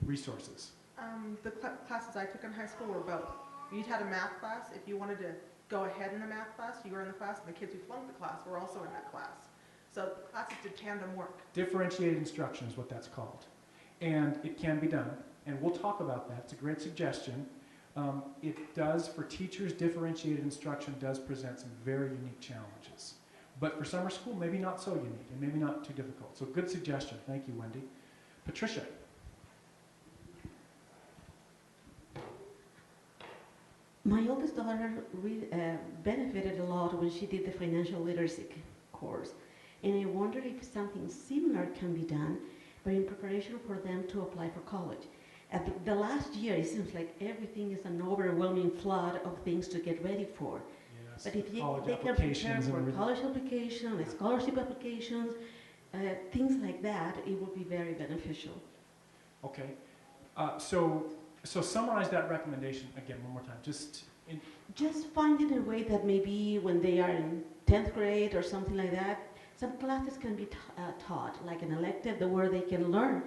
resources. The classes I took in high school were both. You had a math class. If you wanted to go ahead in the math class, you were in the class, and the kids who flunked the class were also in that class. So the classes did tandem work. Differentiated instruction is what that's called. And it can be done. And we'll talk about that. It's a great suggestion. It does, for teachers, differentiated instruction does present some very unique challenges. But for summer school, maybe not so unique and maybe not too difficult. So good suggestion. Thank you, Wendy. Patricia. My oldest daughter benefited a lot when she did the financial literacy course. And I wonder if something similar can be done, but in preparation for them to apply for college. At the last year, it seems like everything is an overwhelming flood of things to get ready for. yes. But if College they can prepare applications and for everything. college applications, scholarship applications, things like that, it would be very beneficial. Okay. So summarize that recommendation again one more time. Just Just finding a way that maybe when they are in 10th grade or something like that, some classes can be taught, like an elective, where they can learn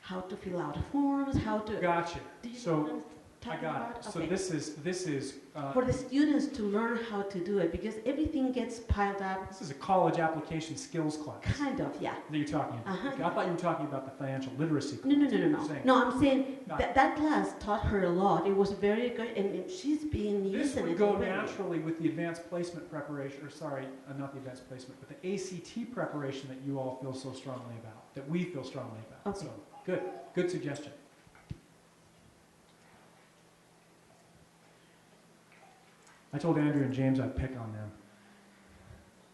how to fill out forms, how to... gotcha. Do you know So what I'm I talking got about? it. So Okay. this is For the students to learn how to do it, because everything gets piled up, this is a college application skills class kind of, yeah. that you're talking about. Uh-huh. Okay, I thought you were talking about the financial literacy class. No. Saying. No, I'm saying Got that that class taught her a lot. It was very good, and she's been This using would it go already. naturally with the advanced placement preparation, or sorry, not the advanced placement, but the ACT preparation that you all feel so strongly about, that we feel strongly about. Okay. So, good suggestion. I told Andrew and James I'd pick on them.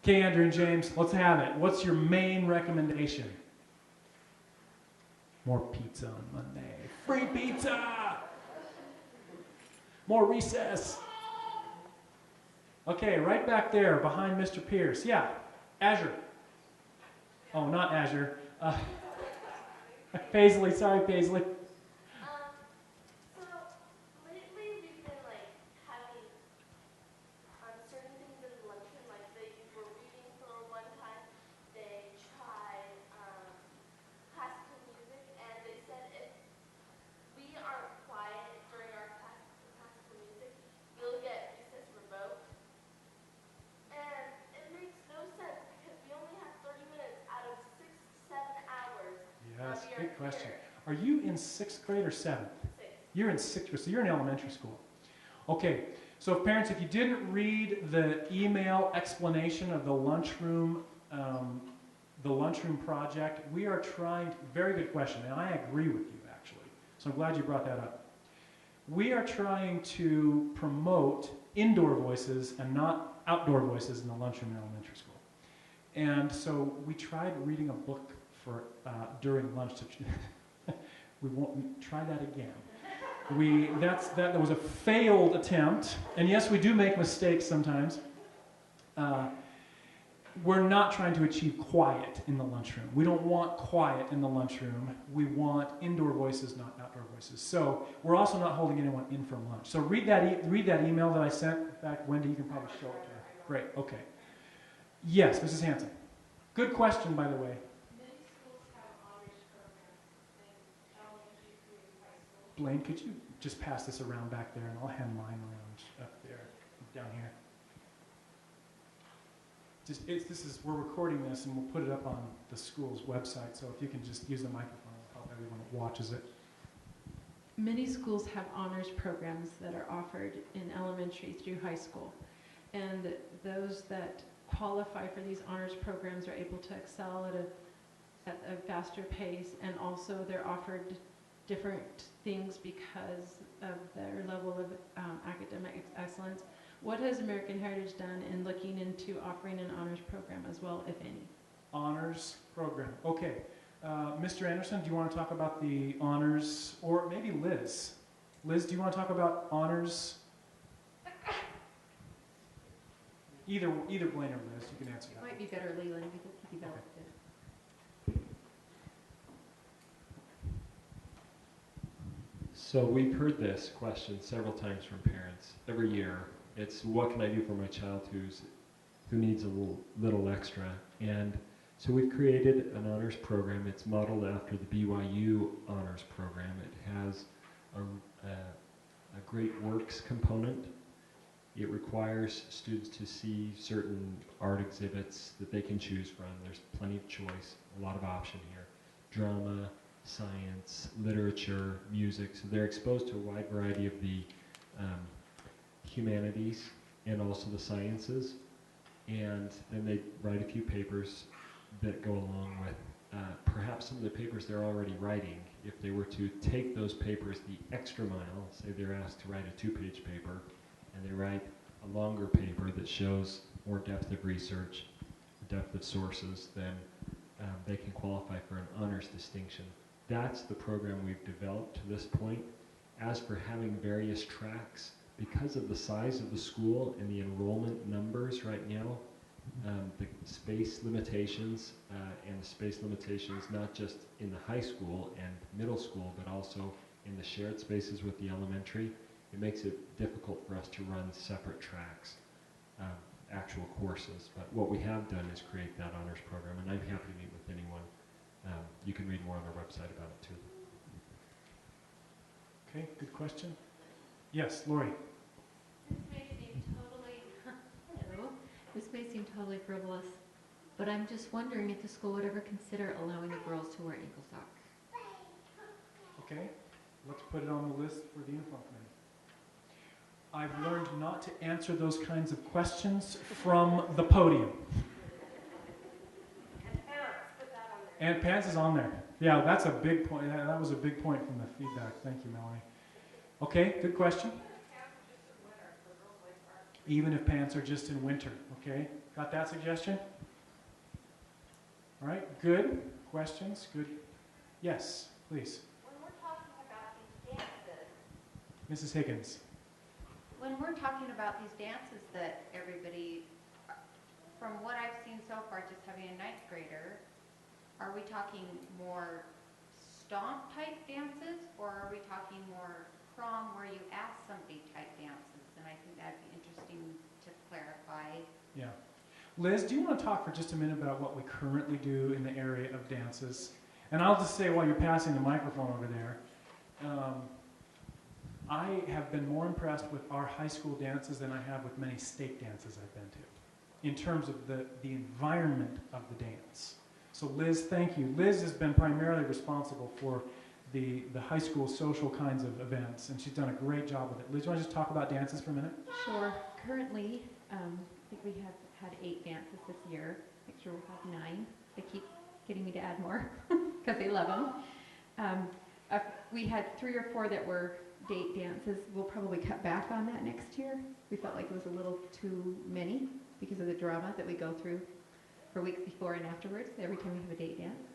Okay, Andrew and James, let's have it. What's your main recommendation? More pizza on Monday. Free pizza! More recess. Okay, right back there behind Mr. Pierce. Yeah, Azure. Oh, not Azure. Paisley, sorry, Paisley. So lately we've been like having certain things in the lunchroom, like they were reading for one time. They tried classical music, and they said if we aren't quiet during our classical music, we'll get recess revoked. And it makes no sense because we only have 30 minutes out of 6, 7 hours. Yes, we are good question. here. Are you in 6th grade or 7th? 6. You're in 6th grade, so you're in elementary school. Okay, so parents, if you didn't read the email explanation of the lunchroom project, we are trying, very good question, and I agree with you actually, so I'm glad you brought that up. We are trying to promote indoor voices and not outdoor voices in the lunchroom in elementary school. And so we tried reading a book for during lunch. We won't try that again. That was a failed attempt, and yes, we do make mistakes sometimes. We're not trying to achieve quiet in the lunchroom. We don't want quiet in the lunchroom. We want indoor voices, not outdoor voices. So we're also not holding anyone in for lunch. So read that email that I sent. In fact, Wendy, you can probably show it to her. Great. Okay. Yes, Mrs. Hanson. Good question, by the way. Many schools have honors programs in elementary through high school. Blaine, could you just pass this around back there, and I'll hand mine around up there, down here. We're recording this, and we'll put it up on the school's website, so if you can just use the microphone, it'll help everyone that watches it. Many schools have honors programs that are offered in elementary through high school. And those that qualify for these honors programs are able to excel at a faster pace, and also they're offered different things because of their level of academic excellence. What has American Heritage done in looking into offering an honors program as well, if any? Honors program. Okay. Mr. Anderson, do you want to talk about the honors, or maybe Liz? Liz, do you want to talk about honors? Either Blaine or Liz, you can answer It that. might be better, Leland, because he developed it. So we've heard this question several times from parents every year. It's, what can I do for my child who needs a little extra? And so we've created an honors program. It's modeled after the BYU honors program. It has a great works component. It requires students to see certain art exhibits that they can choose from. There's plenty of choice, a lot of option here. Drama, science, literature, music. So they're exposed to a wide variety of the humanities and also the sciences. And then they write a few papers that go along with perhaps some of the papers they're already writing. If they were to take those papers the extra mile, say they're asked to write a 2-page paper, and they write a longer paper that shows more depth of research, depth of sources, then they can qualify for an honors distinction. That's the program we've developed to this point. As for having various tracks, because of the size of the school and the enrollment numbers right now, the space limitations and the space limitations not just in the high school and middle school, but also in the shared spaces with the elementary, it makes it difficult for us to run separate tracks, actual courses. But what we have done is create that honors program, and I'm happy to meet with anyone. You can read more on our website about it too. Okay, good question. Yes, Lori. This may seem totally, hello. This may seem totally frivolous, but I'm just wondering if the school would ever consider allowing the girls to wear ankle socks. Okay, let's put it on the list for the uniform committee. I've learned not to answer those kinds of questions from the podium. And pants is on there. Yeah, that's a big point. That was a big point from the feedback. Thank you, Melanie. Okay, good question. Even if pants are just in winter. Okay, got that suggestion? All right, good questions. Good. Yes, please. When we're talking about these dances, Mrs. Higgins. when we're talking about these dances that everybody, from what I've seen so far, just having a ninth grader, are we talking more stomp type dances, or are we talking more prom where you ask somebody type dances? And I think that'd be interesting to clarify. Yeah. Liz, do you want to talk for just a minute about what we currently do in the area of dances? And I'll just say while you're passing the microphone over there, I have been more impressed with our high school dances than I have with many state dances I've been to, in terms of the environment of the dance. So Liz, thank you. Liz has been primarily responsible for the high school social kinds of events, and she's done a great job with it. Liz, you want to just talk about dances for a minute? Sure. Currently, I think we have had 8 dances this year. Next year we'll have 9. They keep getting me to add more because they love them. We had 3 or 4 that were date dances. We'll probably cut back on that next year. We felt like it was a little too many because of the drama that we go through for weeks before and afterwards, every time we have a date dance.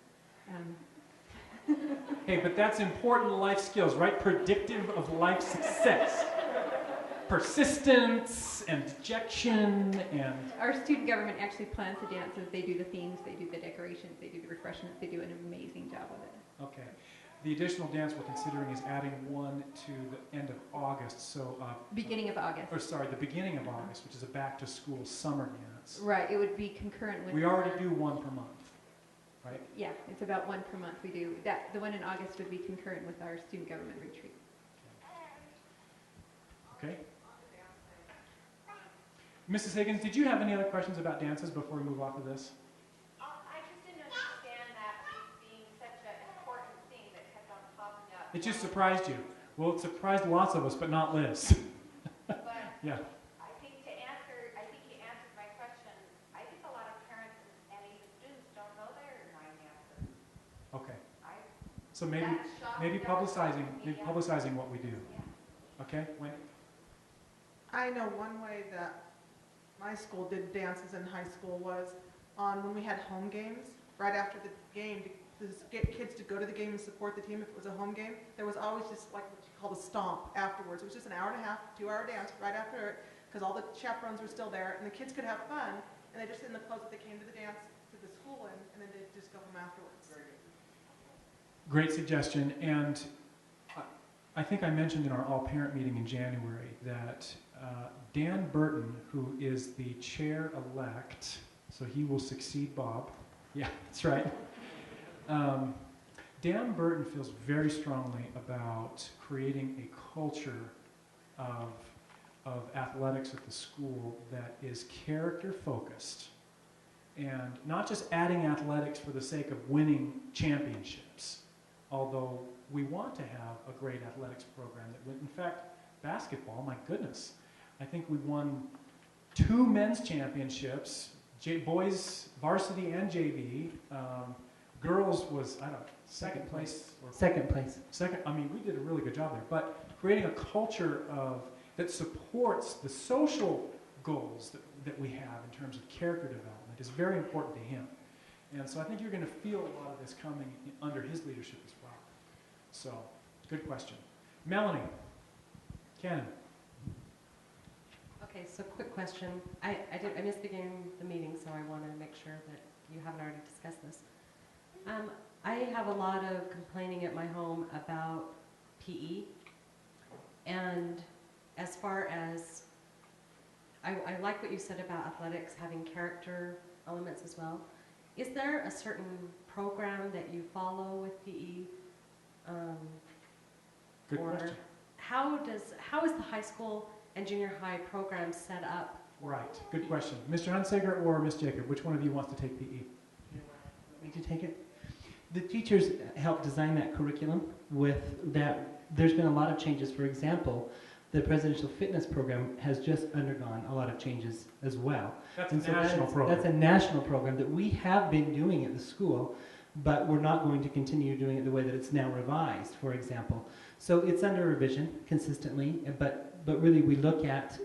Hey, but that's important life skills, right? Predictive of life success. Persistence and dejection and... Our student government actually plans the dances. They do the themes, they do the decorations, they do the refreshments. They do an amazing job of it. Okay. The additional dance we're considering is adding one to the end of August, so... Beginning of August. Or sorry, the beginning of August, which is a back-to-school summer dance. Right, it would be concurrent with... We already do one per month, right? Yeah, it's about 1 per month we do. The one in August would be concurrent with our student government retreat. Okay. Mrs. Higgins, did you have any other questions about dances before we move off of this? I just didn't understand that being such an important thing that kept on popping up. It just surprised you. Well, it surprised lots of us, but not Liz. But Yeah. I think you answered my question. I think a lot of parents and even students don't know their 9 dances. Okay. So maybe publicizing what we do. Yeah. Okay, Wendy? I know one way that my school did dances in high school was on when we had home games, right after the game, to get kids to go to the game and support the team if it was a home game. There was always just like what you call the stomp afterwards. It was just an hour and a half, 2-hour dance right after it, because all the chaperones were still there, and the kids could have fun, and they just in the clothes that they came to the dance, to the school in, and then they'd just go home afterwards. Great suggestion, and I think I mentioned in our all-parent meeting in January that Dan Burton, who is the chair-elect, so he will succeed Bob. Yeah, that's right. Dan Burton feels very strongly about creating a culture of athletics at the school that is character-focused and not just adding athletics for the sake of winning championships, although we want to have a great athletics program that win. In fact, basketball, my goodness, I think we won 2 men's championships, boys varsity and JV. Girls was, I don't know, second place. Second place. I mean, we did a really good job there. But creating a culture that supports the social goals that we have in terms of character development is very important to him. And so I think you're going to feel a lot of this coming under his leadership as well. So, good question. Melanie, Cannon. Okay, so quick question. I missed the beginning of the meeting, so I want to make sure that you haven't already discussed this. I have a lot of complaining at my home about PE, and as far as, I like what you said about athletics having character elements as well. Is there a certain program that you follow with PE? Good or question. how is the high school and junior high program set up? Right, good question. Mr. Hunsaker or Ms. Jacob, which one of you wants to take PE? Want me to take it? The teachers helped design that curriculum with that. There's been a lot of changes. For example, the Presidential Fitness Program has just undergone a lot of changes as well. That's And a so national program. That's a national program that we have been doing at the school, but we're not going to continue doing it the way that it's now revised, for example. So it's under revision consistently, but really we look at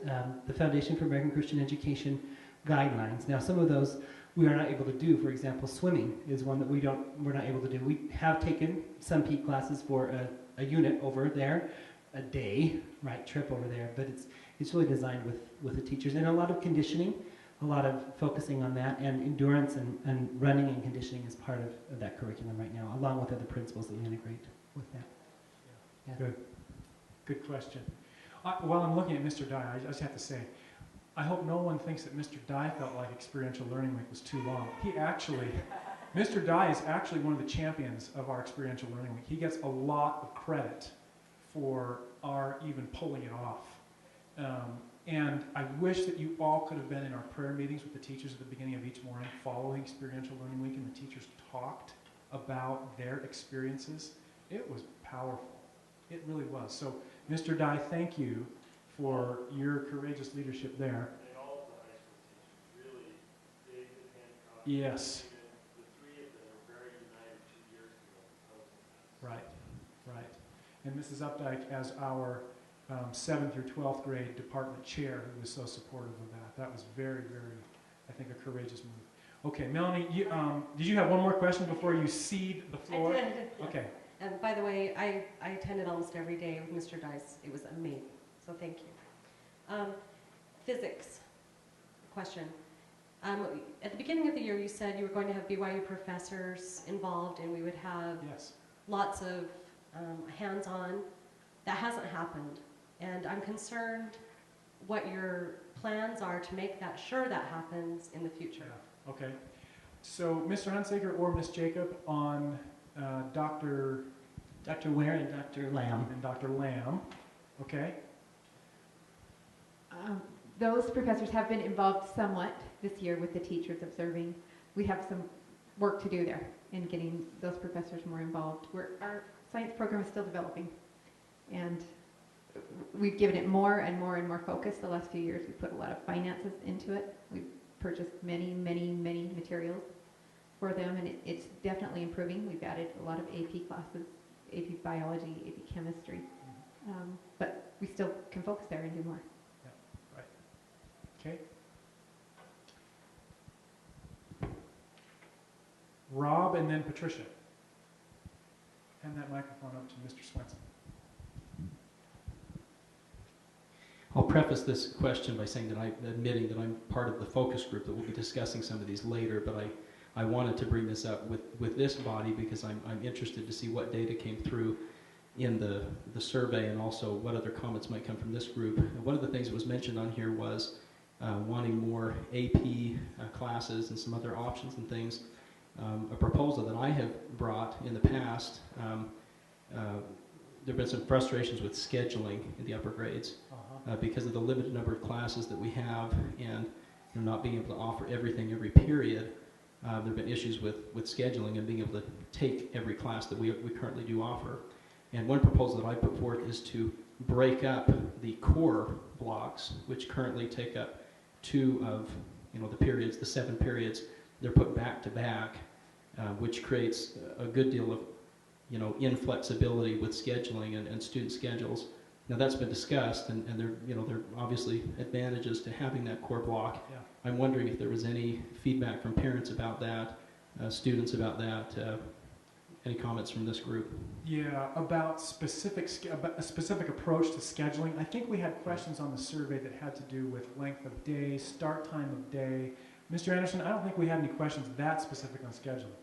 the Foundation for American Christian Education guidelines. Now some of those we are not able to do. For example, swimming is one that we're not able to do. We have taken some PE classes for a unit over there, a day, right, trip over there, but it's really designed with the teachers, and a lot of conditioning, a lot of focusing on that, and endurance and running and conditioning is part of that curriculum right now, along with other principles that we integrate with that. Yeah. Good question. While I'm looking at Mr. Dye, I just have to say, I hope no one thinks that Mr. Dye felt like Experiential Learning Week was too long. Mr. Dye is actually one of the champions of our Experiential Learning Week. He gets a lot of credit for our even pulling it off. And I wish that you all could have been in our prayer meetings with the teachers at the beginning of each morning following Experiential Learning Week, and the teachers talked about their experiences. It was powerful. It really was. So, Mr. Dye, thank you for your courageous leadership there. And all of the high school teachers, really, David, Hancock, Yes. the three of them were very united 2 years ago. Right. And Mrs. Updike as our 7th through 12th grade department chair, who was so supportive of that. That was very, very, I think, a courageous move. Okay, Melanie, did you have one more question before you cede the floor? I did. Okay. And by the way, I attended almost every day with Mr. Dice. It was amazing. So thank you. Physics question. At the beginning of the year, you said you were going to have BYU professors involved, and we would have lots of hands-on. That hasn't happened, and I'm concerned what your plans are to make sure that happens in the future. Yeah. Okay. So, Mr. Hunsaker or Ms. Jacob on Dr. Ware and Dr. Lamb. And Dr. Lamb. Okay. Those professors have been involved somewhat this year with the teachers observing. We have some work to do there in getting those professors more involved. Our science program is still developing, and we've given it more and more and more focus the last few years. We've put a lot of finances into it. We've purchased many, many, many materials for them, and it's definitely improving. We've added a lot of AP classes, AP biology, AP chemistry, but we still can focus there and do more. Okay. Rob and then Patricia. Hand that microphone up to Mr. Swenson. I'll preface this question by saying that admitting that I'm part of the focus group that will be discussing some of these later, but I wanted to bring this up with this body because I'm interested to see what data came through in the survey, and also what other comments might come from this group. And one of the things that was mentioned on here was wanting more AP classes and some other options and things. A proposal that I have brought in the past, there have been some frustrations with scheduling in the upper grades because of the limited number of classes that we have, and not being able to offer everything every period. There have been issues with scheduling and being able to take every class that we currently do offer. And one proposal that I put forth is to break up the core blocks, which currently take up 2 of the periods, the 7 periods. They're put back to back, which creates a good deal of inflexibility with scheduling and student schedules. Now that's been discussed, and there are obviously advantages to having that core block. Yeah. I'm wondering if there was any feedback from parents about that, students about that, Any comments from this group? Yeah, about about a specific approach to scheduling. I think we had questions on the survey that had to do with length of day, start time of day. Mr. Anderson, I don't think we had any questions that specific on scheduling.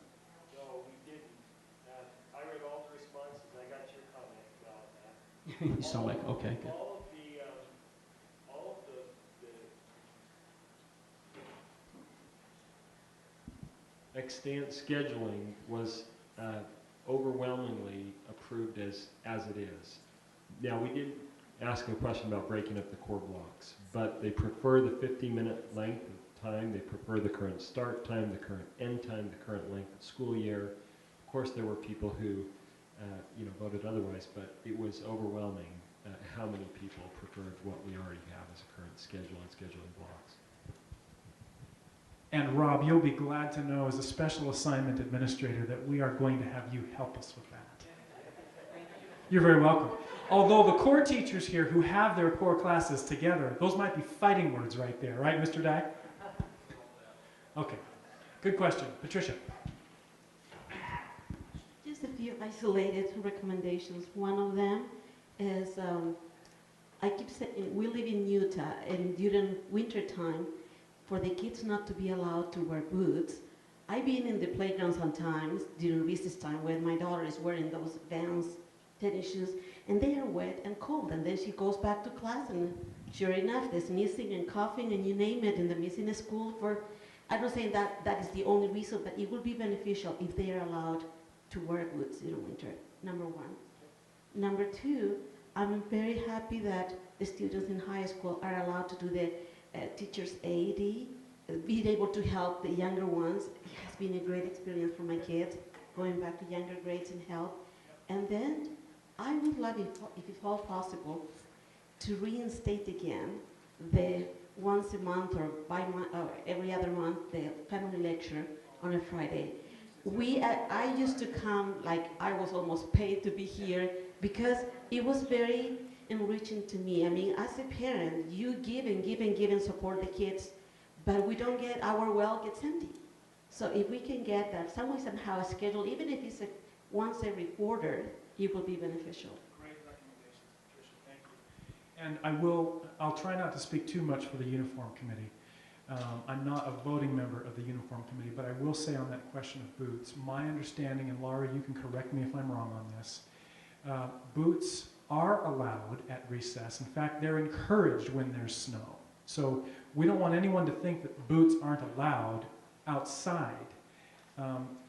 No, we didn't. I read all the responses. I got your comment about that. You sound like, okay, good. All of the extant scheduling was overwhelmingly approved as it is. Now, we did ask a question about breaking up the core blocks, but they prefer the 50-minute length of time. They prefer the current start time, the current end time, the current length of school year. Of course, there were people who voted otherwise, but it was overwhelming how many people preferred what we already have as a current schedule and scheduling blocks. And Rob, you'll be glad to know as a special assignment administrator that we are going to have you help us with that. You're very welcome. Although the core teachers here who have their core classes together, those might be fighting words right there, right, Mr. Dye? Okay, good question. Patricia. Just a few isolated recommendations. One of them is, I keep saying, we live in Utah, and during winter time, for the kids not to be allowed to wear boots. I've been in the playground sometimes during recess time when my daughter is wearing those Vans tennis shoes, and they are wet and cold, and then she goes back to class, and sure enough, there's sneezing and coughing and you name it, and they're missing school for, I'm not saying that is the only reason, but it would be beneficial if they are allowed to wear boots during winter, number one. Number two, I'm very happy that the students in high school are allowed to do the teacher's AED, being able to help the younger ones. It has been a great experience for my kids, going back to younger grades and help. And then I would love, if it's all possible, to reinstate again the once a month or every other month, the family lecture on a Friday. I used to come like I was almost paid to be here because it was very enriching to me. I mean, as a parent, you give and give and give and support the kids, but we don't get, our well gets empty. So if we can get that somehow scheduled, even if it's once every quarter, it will be beneficial. Great recommendations, Patricia, thank you. And I'll try not to speak too much for the uniform committee. I'm not a voting member of the uniform committee, but I will say on that question of boots, my understanding, and Laura, you can correct me if I'm wrong on this, boots are allowed at recess. In fact, they're encouraged when there's snow. So we don't want anyone to think that boots aren't allowed outside.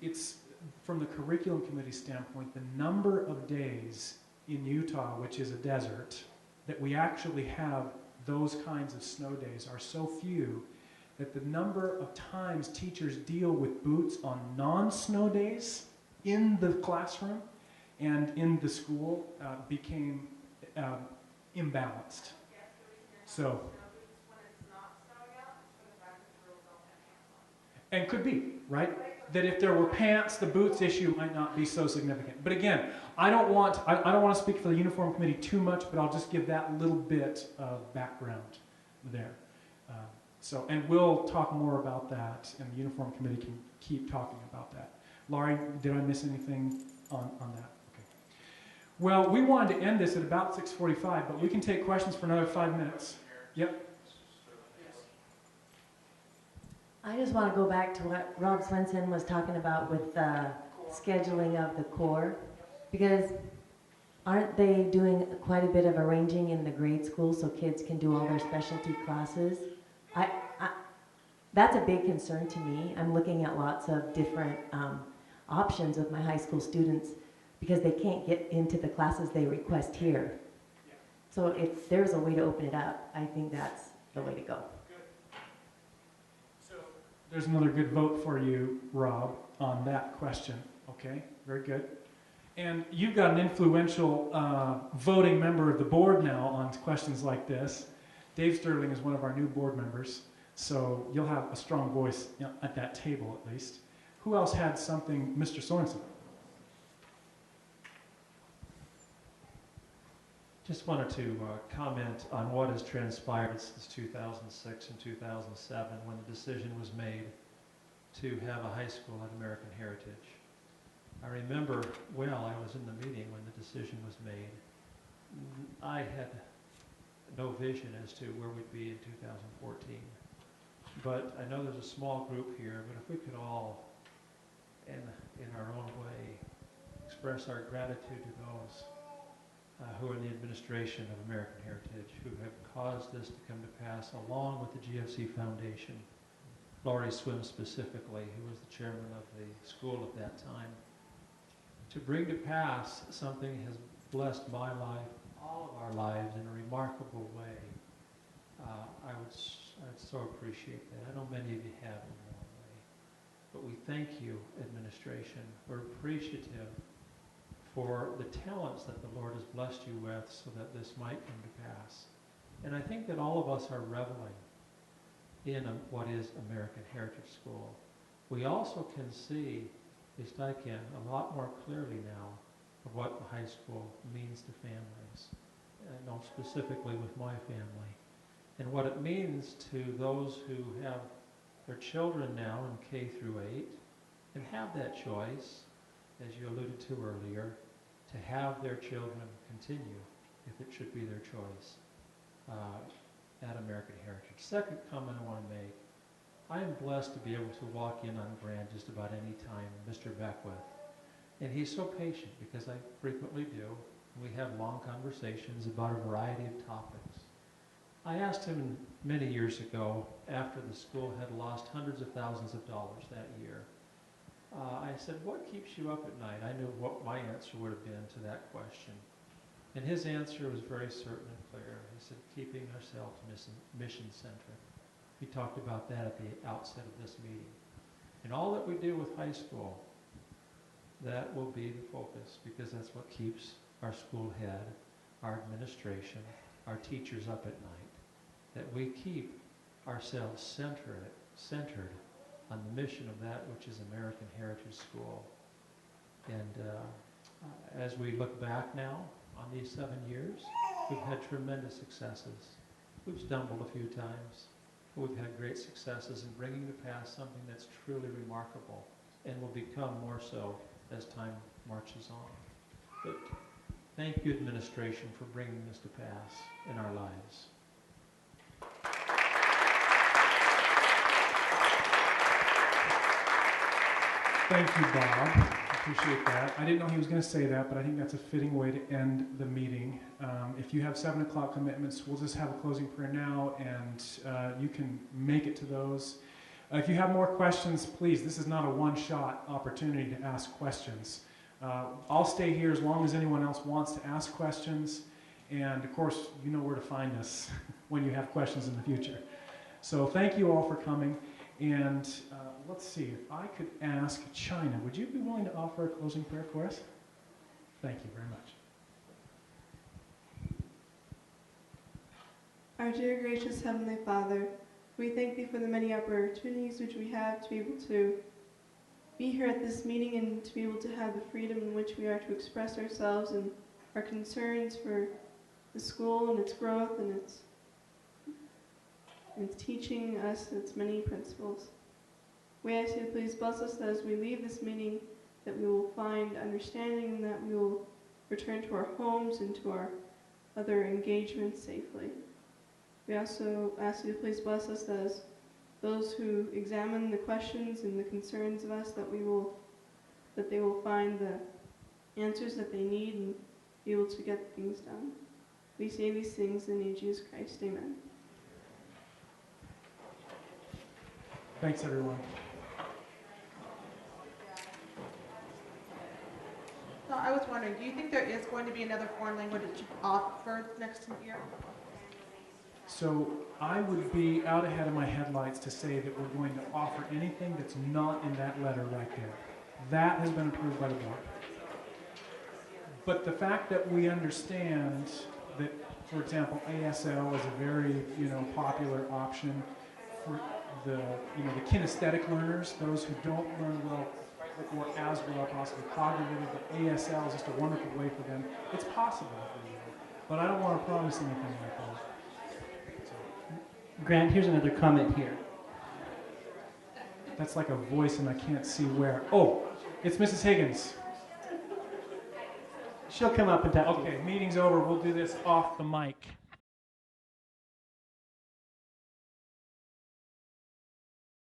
It's, from the curriculum committee standpoint, the number of days in Utah, which is a desert, that we actually have those kinds of snow days are so few that the number of times teachers deal with boots on non-snow days in the classroom and in the school became imbalanced. So, and could be, right? That if there were pants, the boots issue might not be so significant. But again, I don't want to speak for the uniform committee too much, but I'll just give that little bit of background there. And we'll talk more about that, and the uniform committee can keep talking about that. Laurie, did I miss anything on that? Okay. Well, we wanted to end this at about 6:45, but we can take questions for another 5 minutes. Yep. I just want to go back to what Rob Swenson was talking about with scheduling of the core, because aren't they doing quite a bit of arranging in the grade school so kids can do all their specialty classes? That's a big concern to me. I'm looking at lots of different options with my high school students because they can't get into the classes they request here. So if there's a way to open it up, I think that's the way to go. There's another good vote for you, Rob, on that question. Okay, very good. And you've got an influential voting member of the board now on questions like this. Dave Sterling is one of our new board members, so you'll have a strong voice at that table at least. Who else had something? Mr. Sorensen. Just wanted to comment on what has transpired since 2006 and 2007 when the decision was made to have a high school at American Heritage. I remember well, I was in the meeting when the decision was made. I had no vision as to where we'd be in 2014. But I know there's a small group here, but if we could all, in our own way, express our gratitude to those who are in the administration of American Heritage, who have caused this to come to pass, along with the GFC Foundation. Laurie Swim specifically, who was the chairman of the school at that time, to bring to pass something that has blessed my life, all of our lives, in a remarkable way. I'd so appreciate that. I know many of you have in your own way. But we thank you, administration. We're appreciative for the talents that the Lord has blessed you with so that this might come to pass. And I think that all of us are reveling in what is American Heritage School. We also can see, at least I can, a lot more clearly now of what the high school means to families. I know specifically with my family. And what it means to those who have their children now in K through 8 and have that choice, as you alluded to earlier, to have their children continue, if it should be their choice, at American Heritage. Second comment I want to make, I am blessed to be able to walk in on Grant just about any time, Mr. Beckwith. And he's so patient, because I frequently do. We have long conversations about a variety of topics. I asked him many years ago, after the school had lost hundreds of thousands of dollars that year, I said, what keeps you up at night? I knew what my answer would have been to that question. And his answer was very certain and clear. He said, keeping ourselves mission-centric. He talked about that at the outset of this meeting. And all that we do with high school, that will be the focus, because that's what keeps our school head, our administration, our teachers up at night. That we keep ourselves centered on the mission of that which is American Heritage School. And as we look back now on these 7 years, we've had tremendous successes. We've stumbled a few times, but we've had great successes in bringing to pass something that's truly remarkable and will become more so as time marches on. But thank you, administration, for bringing this to pass in our lives. Thank you, Bob. Appreciate that. I didn't know he was going to say that, but I think that's a fitting way to end the meeting. If you have 7 o'clock commitments, we'll just have a closing prayer now, and you can make it to those. If you have more questions, please, this is not a one-shot opportunity to ask questions. I'll stay here as long as anyone else wants to ask questions, and of course, you know where to find us when you have questions in the future. So thank you all for coming, and let's see, if I could ask China, would you be willing to offer a closing prayer for us? Thank you very much. Our dear gracious Heavenly Father, we thank Thee for the many opportunities which we have to be able to be here at this meeting and to be able to have the freedom in which we are to express ourselves and our concerns for the school and its growth and its teaching us its many principles. We ask You to please bless us that as we leave this meeting, that we will find understanding and that we will return to our homes and to our other engagements safely. We also ask You to please bless us as those who examine the questions and the concerns of us, that they will find the answers that they need and be able to get things done. We say these things in the name of Jesus Christ. Amen. Thanks, everyone. So I was wondering, do you think there is going to be another foreign language offered next year? So I would be out ahead of my headlights to say that we're going to offer anything that's not in that letter right there. That has been approved by the board. But the fact that we understand that, for example, ASL is a very, popular option for the kinesthetic learners, those who don't learn well or as well possibly cognitively, but ASL is just a wonderful way for them. It's possible for you, but I don't want to promise anything like that. Grant, here's another comment here. That's like a voice and I can't see where. Oh, it's Mrs. Higgins. She'll come up and talk to you. Okay, meeting's over. We'll do this off the mic.